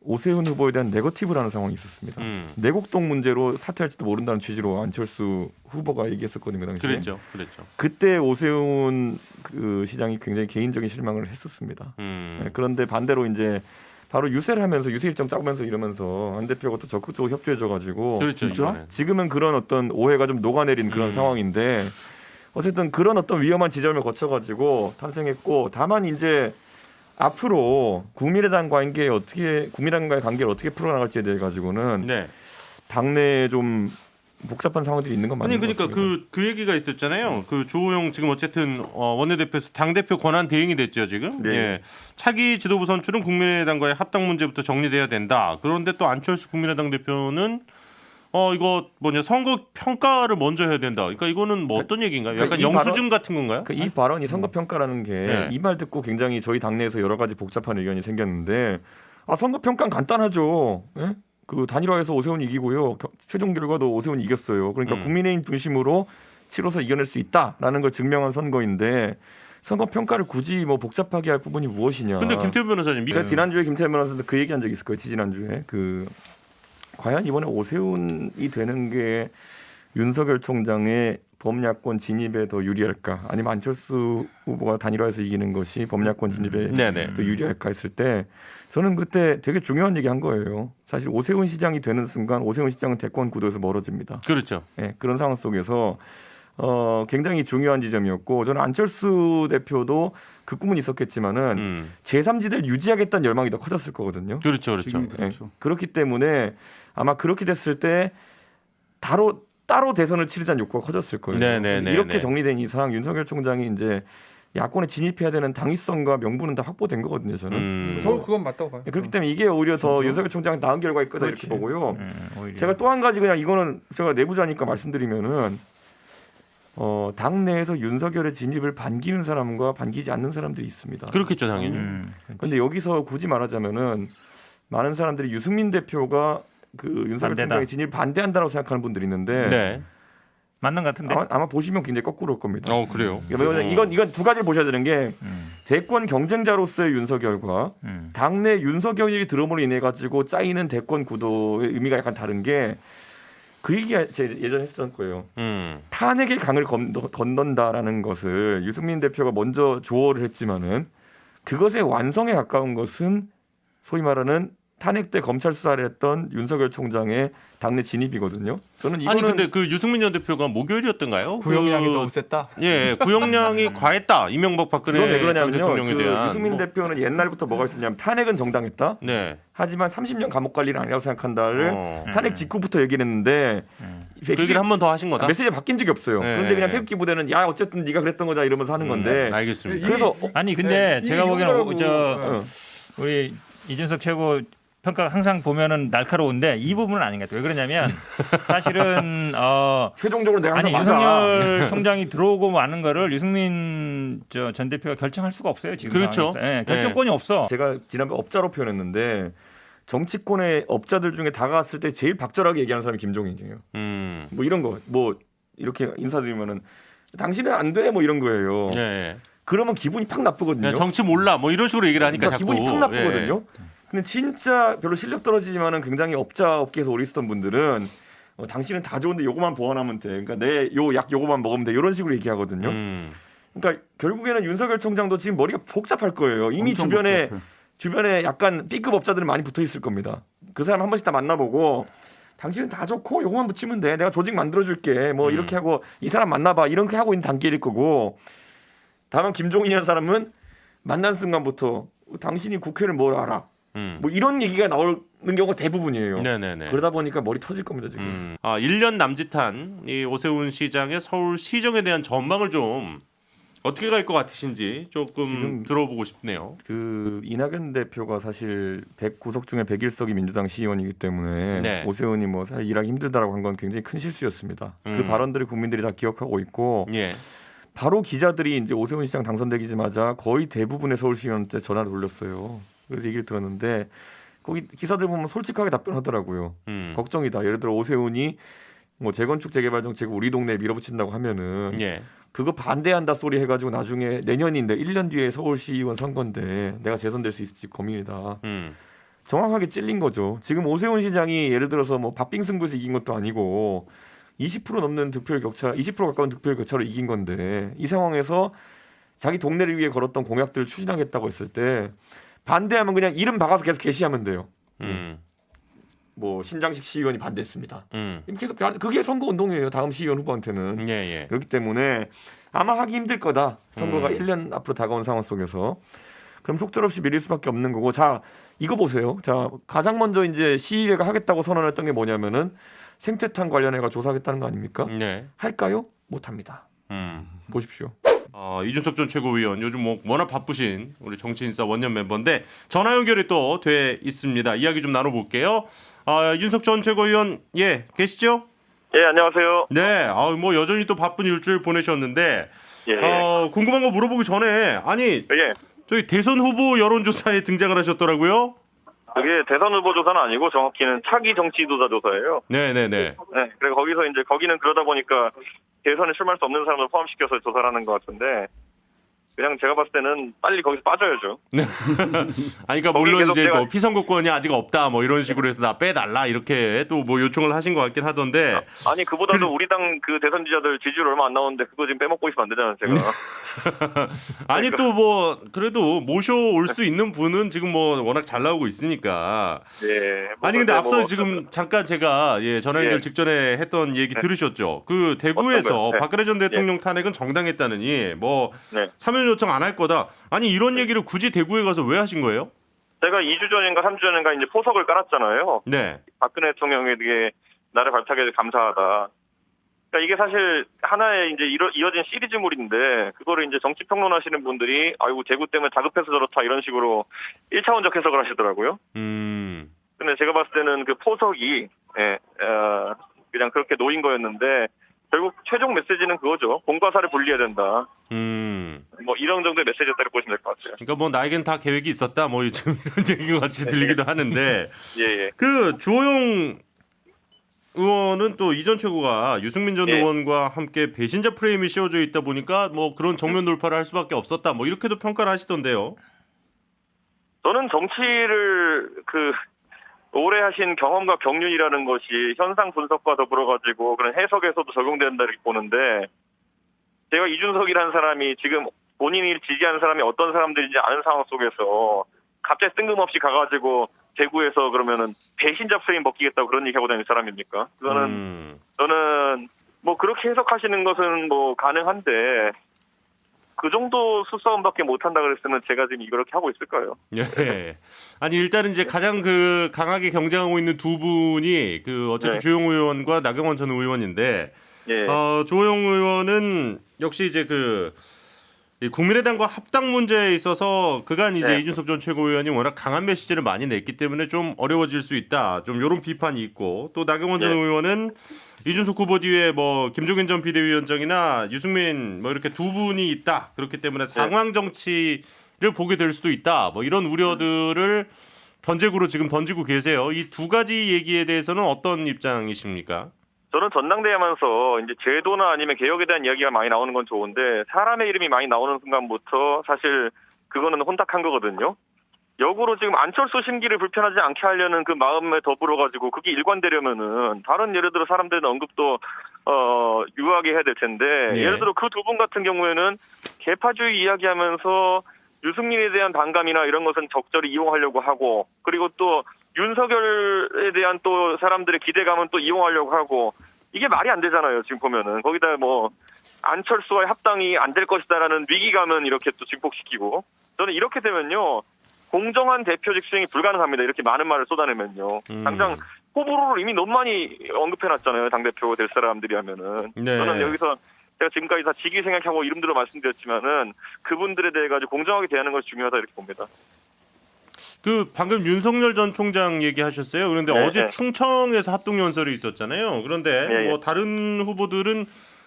오세훈 후보에 대한 네거티브라는 상황이 있었습니다. 내곡동 문제로 사퇴할지도 모른다는 취지로 안철수 후보가 얘기했었거든요, 그 당시에. 그랬죠. 그때 오세훈 그 시장이 굉장히 개인적인 실망을 했었습니다. 네, 그런데 반대로 이제 바로 유세를 하면서 유세 일정 짜면서 이러면서 안 대표가 또 적극적으로 협조해줘가지고, 그렇죠. 지금은 그런 어떤 오해가 좀 녹아내린 그런 상황인데, 어쨌든 그런 어떤 위험한 지점을 거쳐가지고 탄생했고, 다만 이제 앞으로 국민의당과의 관계를 어떻게 풀어나갈지에 대해 가지고는 당내에 좀 복잡한 상황들이 있는 건 맞는 것 같습니다. 그러니까 그 얘기가 있었잖아요. 그 조호영 지금 어쨌든 원내대표에서 당대표 권한 대행이 됐죠 지금. 예. 차기 지도부 선출은 국민의당과의 합당 문제부터 정리돼야 된다. 그런데 또 안철수 국민의당 대표는 이거 선거 평가를 먼저 해야 된다. 그러니까 이거는 뭐 어떤 얘기인가요? 약간 영수증 같은 건가요? 이 발언이 선거 평가라는 게 이 말 듣고 굉장히 저희 당내에서 여러 가지 복잡한 의견이 생겼는데, 선거 평가는 간단하죠. 예? 그 단일화에서 오세훈이 이기고요. 최종 결과도 오세훈이 이겼어요. 그러니까 국민의힘 중심으로 치러서 이겨낼 수 있다라는 걸 증명한 선거인데, 선거 평가를 굳이 뭐 복잡하게 할 부분이 무엇이냐. 근데 김태우 변호사님, 제가 지난주에 김태우 변호사한테 그 얘기한 적이 있을 거예요. 지난주에 과연 이번에 오세훈이 되는 게 윤석열 총장의 범야권 진입에 더 유리할까, 아니면 안철수 후보가 단일화해서 이기는 것이 범야권 진입에 더 유리할까 했을 때, 저는 그때 되게 중요한 얘기 한 거예요. 사실 오세훈 시장이 되는 순간 오세훈 시장은 대권 구도에서 멀어집니다. 그렇죠. 네, 그런 상황 속에서 굉장히 중요한 지점이었고, 저는 안철수 대표도 그 꿈은 있었겠지만은 제3지대를 유지하겠다는 열망이 더 커졌을 거거든요. 그렇죠. 네, 그렇기 때문에 아마 그렇게 됐을 때 따로 대선을 치르자는 욕구가 커졌을 거예요. 이렇게 정리된 이상 윤석열 총장이 이제 야권에 진입해야 되는 당위성과 명분은 다 확보된 거거든요. 저는. 저는 그건 맞다고 봐요. 그렇기 때문에 이게 오히려 더 윤석열 총장이 나은 결과일 거다 이렇게 보고요. 제가 또 한 가지 그냥 이거는 제가 내부자니까 말씀드리면은, 당내에서 윤석열의 진입을 반기는 사람과 반기지 않는 사람들이 있습니다. 그렇겠죠, 당연히. 그런데 여기서 굳이 말하자면은 많은 사람들이 유승민 대표가 그 윤석열 총장의 진입을 반대한다고 생각하는 분들이 있는데, 맞는 것 같은데. 아마 보시면 굉장히 거꾸로일 겁니다. 그래요. 이건 두 가지를 보셔야 되는 게, 대권 경쟁자로서의 윤석열과 당내 윤석열이 들어옴으로 인해 가지고 짜이는 대권 구도의 의미가 약간 다른 게, 그 얘기 제가 예전에 했었던 거예요. 탄핵의 강을 건넌다라는 것을 유승민 대표가 먼저 조어를 했지만은, 그것의 완성에 가까운 것은 소위 말하는 탄핵 때 검찰 수사를 했던 윤석열 총장의 당내 진입이거든요. 저는 이거는 근데 그 유승민 전 대표가 목요일이었던가요? 구형량이 너무 셌다. 예, 구형량이 과했다. 이명박 박근혜 전 대통령에 대한. 유승민 대표는 옛날부터 뭐가 있었냐면, 탄핵은 정당했다. 하지만 30년 감옥 관리는 아니라고 생각한다를 탄핵 직후부터 얘기를 했는데, 그 얘기를 한 번 더 하신 거다. 메시지 바뀐 적이 없어요. 그런데 그냥 태극기 부대는 어쨌든 네가 그랬던 거다 이러면서 하는 건데. 알겠습니다. 그래서 근데 제가 보기에는 우리 이준석 최고 평가 항상 보면은 날카로운데 이 부분은 아닌 것 같아요. 왜 그러냐면 사실은 최종적으로 내가 항상 윤석열 총장이 들어오고 마는 거를 유승민 전 대표가 결정할 수가 없어요. 지금 그렇죠. 결정권이 없어. 제가 지난번 업자로 표현했는데, 정치권의 업자들 중에 다가왔을 때 제일 박절하게 얘기하는 사람이 김종인이에요. 뭐 이런 거, 뭐 이렇게 인사드리면은 당신은 안 돼, 뭐 이런 거예요. 그러면 기분이 팍 나쁘거든요. 정치 몰라, 뭐 이런 식으로 얘기를 하니까 자꾸 기분이 팍 나쁘거든요. 근데 진짜 별로 실력 떨어지지만은 굉장히 업계에서 오래 있었던 분들은, 당신은 다 좋은데 요거만 보완하면 돼. 그러니까 내 약 요거만 먹으면 돼. 이런 식으로 얘기하거든요. 그러니까 결국에는 윤석열 총장도 지금 머리가 복잡할 거예요. 이미 주변에 약간 B급 업자들이 많이 붙어 있을 겁니다. 그 사람 한 번씩 다 만나보고 당신은 다 좋고 요거만 붙이면 돼. 내가 조직 만들어줄게. 뭐 이렇게 하고 이 사람 만나봐. 이렇게 하고 있는 단계일 거고. 다만 김종인이라는 사람은 만난 순간부터 당신이 국회를 뭘 알아. 뭐 이런 얘기가 나오는 경우가 대부분이에요. 네네네. 그러다 보니까 머리 터질 겁니다 지금. 1년 남짓한 이 오세훈 시장의 서울시정에 대한 전망을 좀 어떻게 갈 것 같으신지 조금 들어보고 싶네요. 그 이낙연 대표가 사실 109석 중에 101석이 민주당 시의원이기 때문에 네. 오세훈이 뭐 사실 일하기 힘들다라고 한 건 굉장히 큰 실수였습니다. 그 발언들을 국민들이 다 기억하고 있고 예. 바로 기자들이 이제 오세훈 시장 당선되기마자 거의 대부분의 서울시의원한테 전화를 돌렸어요. 그래서 얘기를 들었는데 거기 기사들 보면 솔직하게 답변하더라고요. 걱정이다. 예를 들어 오세훈이 뭐 재건축 재개발 정책을 우리 동네에 밀어붙인다고 하면은 예. 그거 반대한다 소리 해가지고 나중에 내년인데 1년 뒤에 서울시의원 선거인데 내가 재선될 수 있을지 고민이다. 정확하게 찔린 거죠. 지금 오세훈 시장이 예를 들어서 뭐 박빙승부에서 이긴 것도 아니고 20% 넘는 득표율 격차, 20% 가까운 득표율 격차로 이긴 건데 이 상황에서 자기 동네를 위해 걸었던 공약들을 추진하겠다고 했을 때 반대하면 그냥 이름 박아서 계속 게시하면 돼요. 뭐 신장식 시의원이 반대했습니다. 계속 그게 선거 운동이에요. 다음 시의원 후보한테는. 예. 그렇기 때문에 아마 하기 힘들 거다. 선거가 1년 앞으로 다가온 상황 속에서. 그럼 속절없이 밀릴 수밖에 없는 거고. 자, 이거 보세요. 자, 가장 먼저 이제 시의회가 하겠다고 선언했던 게 뭐냐면은 생태탄 관련해가 조사하겠다는 거 아닙니까? 네. 할까요? 못 합니다. 보십시오. 이준석 전 최고위원 요즘 뭐 워낙 바쁘신 우리 정치인사 원년 멤버인데 전화 연결이 또 돼 있습니다. 이야기 좀 나눠볼게요. 이준석 전 최고위원 계시죠? 예, 안녕하세요. 네, 뭐 여전히 또 바쁜 일주일 보내셨는데 예. 궁금한 거 물어보기 전에 아니 저희 대선 후보 여론조사에 등장을 하셨더라고요. 그게 대선 후보 조사는 아니고 정확히는 차기 정치도사 조사예요. 네네네. 네, 그리고 거기서 이제 거기는 그러다 보니까 대선에 출마할 수 없는 사람을 포함시켜서 조사를 하는 것 같은데 그냥 제가 봤을 때는 빨리 거기서 빠져야죠. 네. 그러니까 물론 이제 뭐 피선거권이 아직 없다 뭐 이런 식으로 해서 나 빼달라 이렇게 또 뭐 요청을 하신 것 같긴 하던데. 아니 그보다도 우리 당 그 대선 지지자들 지지율 얼마 안 나오는데 그거 지금 빼먹고 있으면 안 되잖아요, 제가. 아니 또 뭐 그래도 모셔올 수 있는 분은 지금 뭐 워낙 잘 나오고 있으니까. 예. 아니 근데 앞서 지금 잠깐 제가 전화 연결 직전에 했던 얘기 들으셨죠? 그 대구에서 박근혜 전 대통령 탄핵은 정당했다느니 뭐 사면 요청 안 할 거다. 아니 이런 얘기를 굳이 대구에 가서 왜 하신 거예요? 제가 2주 전인가 3주 전인가 이제 포석을 깔았잖아요. 네. 박근혜 대통령에게 나를 발탁해서 감사하다. 그러니까 이게 사실 하나의 이제 이어진 시리즈물인데 그거를 이제 정치 평론하시는 분들이 아이고 대구 때문에 다급해서 저렇다 이런 식으로 1차원적 해석을 하시더라고요. 근데 제가 봤을 때는 그 포석이 그냥 그렇게 놓인 거였는데 결국 최종 메시지는 그거죠. 공과 사를 분리해야 된다. 뭐 이런 정도의 메시지였다고 보시면 될 것 같아요. 그러니까 뭐 나에겐 다 계획이 있었다. 뭐 지금 이런 얘기가 같이 들리기도 하는데. 예. 그 주호영 의원은 또 이전 최고가 유승민 전 의원과 함께 배신자 프레임이 씌워져 있다 보니까 뭐 그런 정면 돌파를 할 수밖에 없었다. 뭐 이렇게도 평가를 하시던데요. 저는 정치를 오래 하신 경험과 경륜이라는 것이 현상 분석과 더불어 가지고 그런 해석에서도 적용된다 이렇게 보는데 제가 이준석이라는 사람이 지금 본인이 지지하는 사람이 어떤 사람들인지 아는 상황 속에서 갑자기 뜬금없이 가가지고 대구에서 그러면은 배신자 프레임 먹기겠다고 그런 얘기하고 다니는 사람입니까? 저는 뭐 그렇게 해석하시는 것은 뭐 가능한데 그 정도 수싸움밖에 못한다 그랬으면 제가 지금 이렇게 하고 있을까요? 예. 아니 일단은 이제 가장 강하게 경쟁하고 있는 두 분이 어쨌든 주호영 의원과 나경원 전 의원인데 주호영 의원은 역시 이제 이 국민의당과 합당 문제에 있어서 그간 이제 이준석 전 최고위원이 워낙 강한 메시지를 많이 냈기 때문에 좀 어려워질 수 있다. 좀 이런 비판이 있고 또 나경원 전 의원은 이준석 후보 뒤에 뭐 김종인 전 비대위원장이나 유승민 뭐 이렇게 두 분이 있다. 그렇기 때문에 상황 정치를 보게 될 수도 있다. 뭐 이런 우려들을 견제구로 지금 던지고 계세요. 이 두 가지 얘기에 대해서는 어떤 입장이십니까? 저는 전당대회 하면서 이제 제도나 아니면 개혁에 대한 이야기가 많이 나오는 건 좋은데 사람의 이름이 많이 나오는 순간부터 사실 그거는 혼탁한 거거든요. 역으로 지금 안철수 심기를 불편하지 않게 하려는 그 마음에 더불어 가지고 그게 일관되려면은 다른 예를 들어 사람들의 언급도 유하게 해야 될 텐데 예를 들어 그 두 분 같은 경우에는 개파주의 이야기하면서 유승민에 대한 반감이나 이런 것은 적절히 이용하려고 하고 그리고 또 윤석열에 대한 또 사람들의 기대감은 또 이용하려고 하고 이게 말이 안 되잖아요. 지금 보면은 거기다 뭐 안철수와의 합당이 안 될 것이다라는 위기감은 이렇게 또 증폭시키고 저는 이렇게 되면요 공정한 대표직 수행이 불가능합니다. 이렇게 많은 말을 쏟아내면요. 당장 호불호를 이미 너무 많이 언급해놨잖아요. 당대표 될 사람들이 하면은. 네. 저는 여기서 제가 지금까지 다 직위 생각하고 이름들로 말씀드렸지만은 그분들에 대해 가지고 공정하게 대하는 것이 중요하다 이렇게 봅니다. 그 방금 윤석열 전 총장 얘기하셨어요. 그런데 네, 어제 네. 충청에서 합동 연설이 있었잖아요. 그런데 네, 뭐 다른 후보들은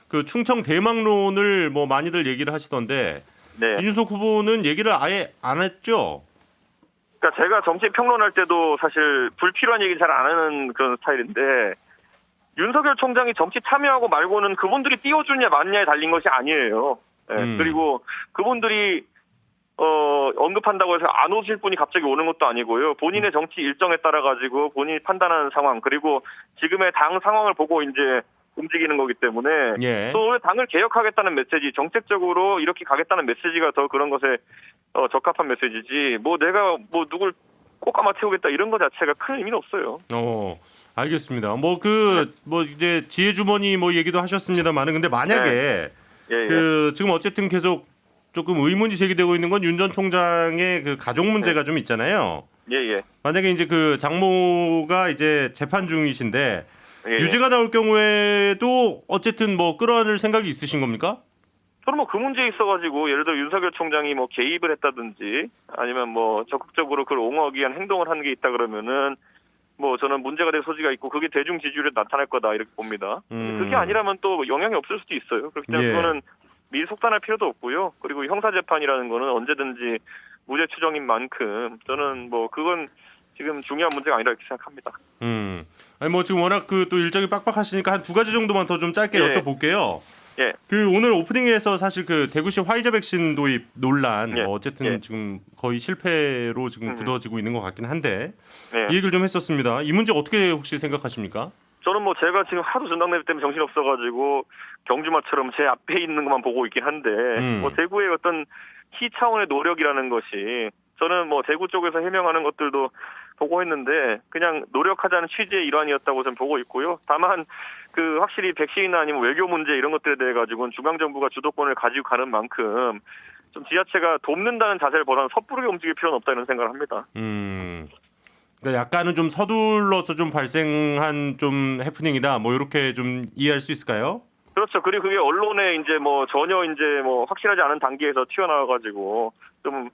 그 충청 대망론을 뭐 많이들 얘기를 하시던데 네. 이준석 후보는 얘기를 아예 안 했죠. 그러니까 제가 정치 평론할 때도 사실 불필요한 얘기 잘 안 하는 그런 스타일인데 윤석열 총장이 정치 참여하고 말고는 그분들이 띄워주냐 마냐에 달린 것이 아니에요. 네. 그리고 그분들이 언급한다고 해서 안 오실 분이 갑자기 오는 것도 아니고요. 본인의 정치 일정에 따라 가지고 본인이 판단하는 상황 그리고 지금의 당 상황을 보고 이제 움직이는 거기 때문에 예. 또 당을 개혁하겠다는 메시지, 정책적으로 이렇게 가겠다는 메시지가 더 그런 것에 적합한 메시지지. 뭐 내가 뭐 누굴 꽃가마 태우겠다 이런 거 자체가 큰 의미는 없어요. 알겠습니다. 뭐 이제 지혜 주머니 뭐 얘기도 하셨습니다만은 근데 만약에 네. 예. 그 지금 어쨌든 계속 조금 의문이 제기되고 있는 건 윤 전 총장의 그 가족 문제가 좀 있잖아요. 예. 만약에 이제 그 장모가 이제 재판 중이신데 예. 유죄가 나올 경우에도 어쨌든 뭐 끌어안을 생각이 있으신 겁니까? 저는 뭐 그 문제에 있어가지고 예를 들어 윤석열 총장이 뭐 개입을 했다든지 아니면 뭐 적극적으로 그걸 옹호하기 위한 행동을 하는 게 있다 그러면은 뭐 저는 문제가 될 소지가 있고 그게 대중 지지율에 나타날 거다 이렇게 봅니다. 그게 아니라면 또 영향이 없을 수도 있어요. 그렇기 때문에 예. 그거는 미리 속단할 필요도 없고요. 그리고 형사재판이라는 거는 언제든지 무죄 추정인 만큼 저는 뭐 그건 지금 중요한 문제가 아니라 이렇게 생각합니다. 아니 뭐 지금 워낙 그 또 일정이 빡빡하시니까 한 두 가지 정도만 더 좀 짧게 예. 여쭤볼게요. 예. 그 오늘 오프닝에서 사실 그 대구시 화이자 백신 도입 논란 예. 뭐 어쨌든 예. 지금 거의 실패로 지금 굳어지고 있는 것 같긴 한데 예. 이 얘기를 좀 했었습니다. 이 문제 어떻게 혹시 생각하십니까? 저는 뭐 제가 지금 하도 전당대회 때문에 정신 없어가지고 경주마처럼 제 앞에 있는 것만 보고 있긴 한데 뭐 대구의 어떤 시 차원의 노력이라는 것이 저는 뭐 대구 쪽에서 해명하는 것들도 보고 했는데 그냥 노력하자는 취지의 일환이었다고 저는 보고 있고요. 다만 그 확실히 백신이나 아니면 외교 문제 이런 것들에 대해 가지고는 중앙 정부가 주도권을 가지고 가는 만큼 좀 지자체가 돕는다는 자세보다는 섣부르게 움직일 필요는 없다 이런 생각을 합니다. 그러니까 약간은 좀 서둘러서 좀 발생한 좀 해프닝이다. 뭐 이렇게 좀 이해할 수 있을까요? 그렇죠. 그리고 그게 언론에 이제 뭐 전혀 이제 뭐 확실하지 않은 단계에서 튀어나와가지고 좀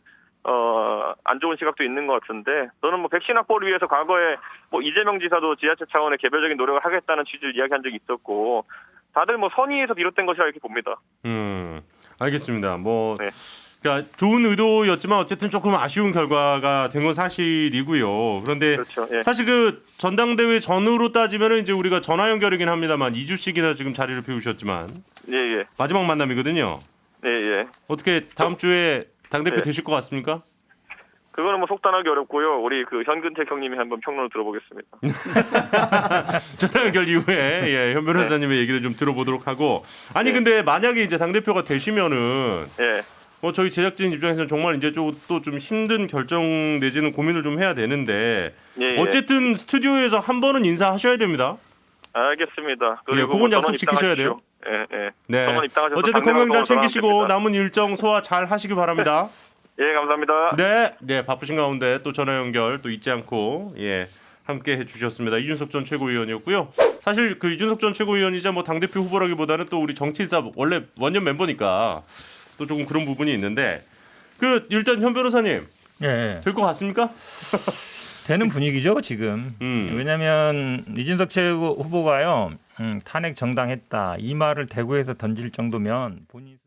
안 좋은 시각도 있는 것 같은데 저는 뭐 백신 확보를 위해서 과거에 뭐 이재명 지사도 지자체 차원의 개별적인 노력을 하겠다는 취지를 이야기한 적이 있었고 다들 뭐 선의에서 비롯된 것이라 이렇게 봅니다. 알겠습니다. 뭐 네. 그러니까 좋은 의도였지만 어쨌든 조금 아쉬운 결과가 된 건 사실이고요. 그런데 그렇죠. 예. 사실 그 전당대회 전후로 따지면은 이제 우리가 전화 연결이긴 합니다만 2주씩이나 지금 자리를 비우셨지만 예. 마지막 만남이거든요. 예. 어떻게 다음 주에 당대표 네. 되실 것 같습니까? 그거는 뭐 속단하기 어렵고요. 우리 그 현근택 형님이 한번 평론을 들어보겠습니다. 전화 연결 이후에 현 변호사님의 얘기를 좀 들어보도록 하고 아니 근데 만약에 이제 당대표가 되시면은 뭐 저희 제작진 입장에서는 정말 이제 또 좀 힘든 결정 내지는 고민을 좀 해야 되는데 어쨌든 스튜디오에서 한 번은 인사하셔야 됩니다. 알겠습니다. 그리고 그건 약속 지키셔야 돼요. 네. 어쨌든 건강 잘 챙기시고 남은 일정 소화 잘 하시길 바랍니다. 예, 감사합니다. 네, 바쁘신 가운데 또 전화 연결 또 잊지 않고 함께 해주셨습니다. 이준석 전 최고위원이었고요. 사실 그 이준석 전 최고위원이자 뭐 당대표 후보라기보다는 또 우리 정치인사 원래 원년 멤버니까 또 조금 그런 부분이 있는데 그 일단 현 변호사님 될 것 같습니까? 되는 분위기죠 지금. 왜냐하면 이준석 최고 후보가요 탄핵 정당했다 이 말을 대구에서 던질 정도면 본인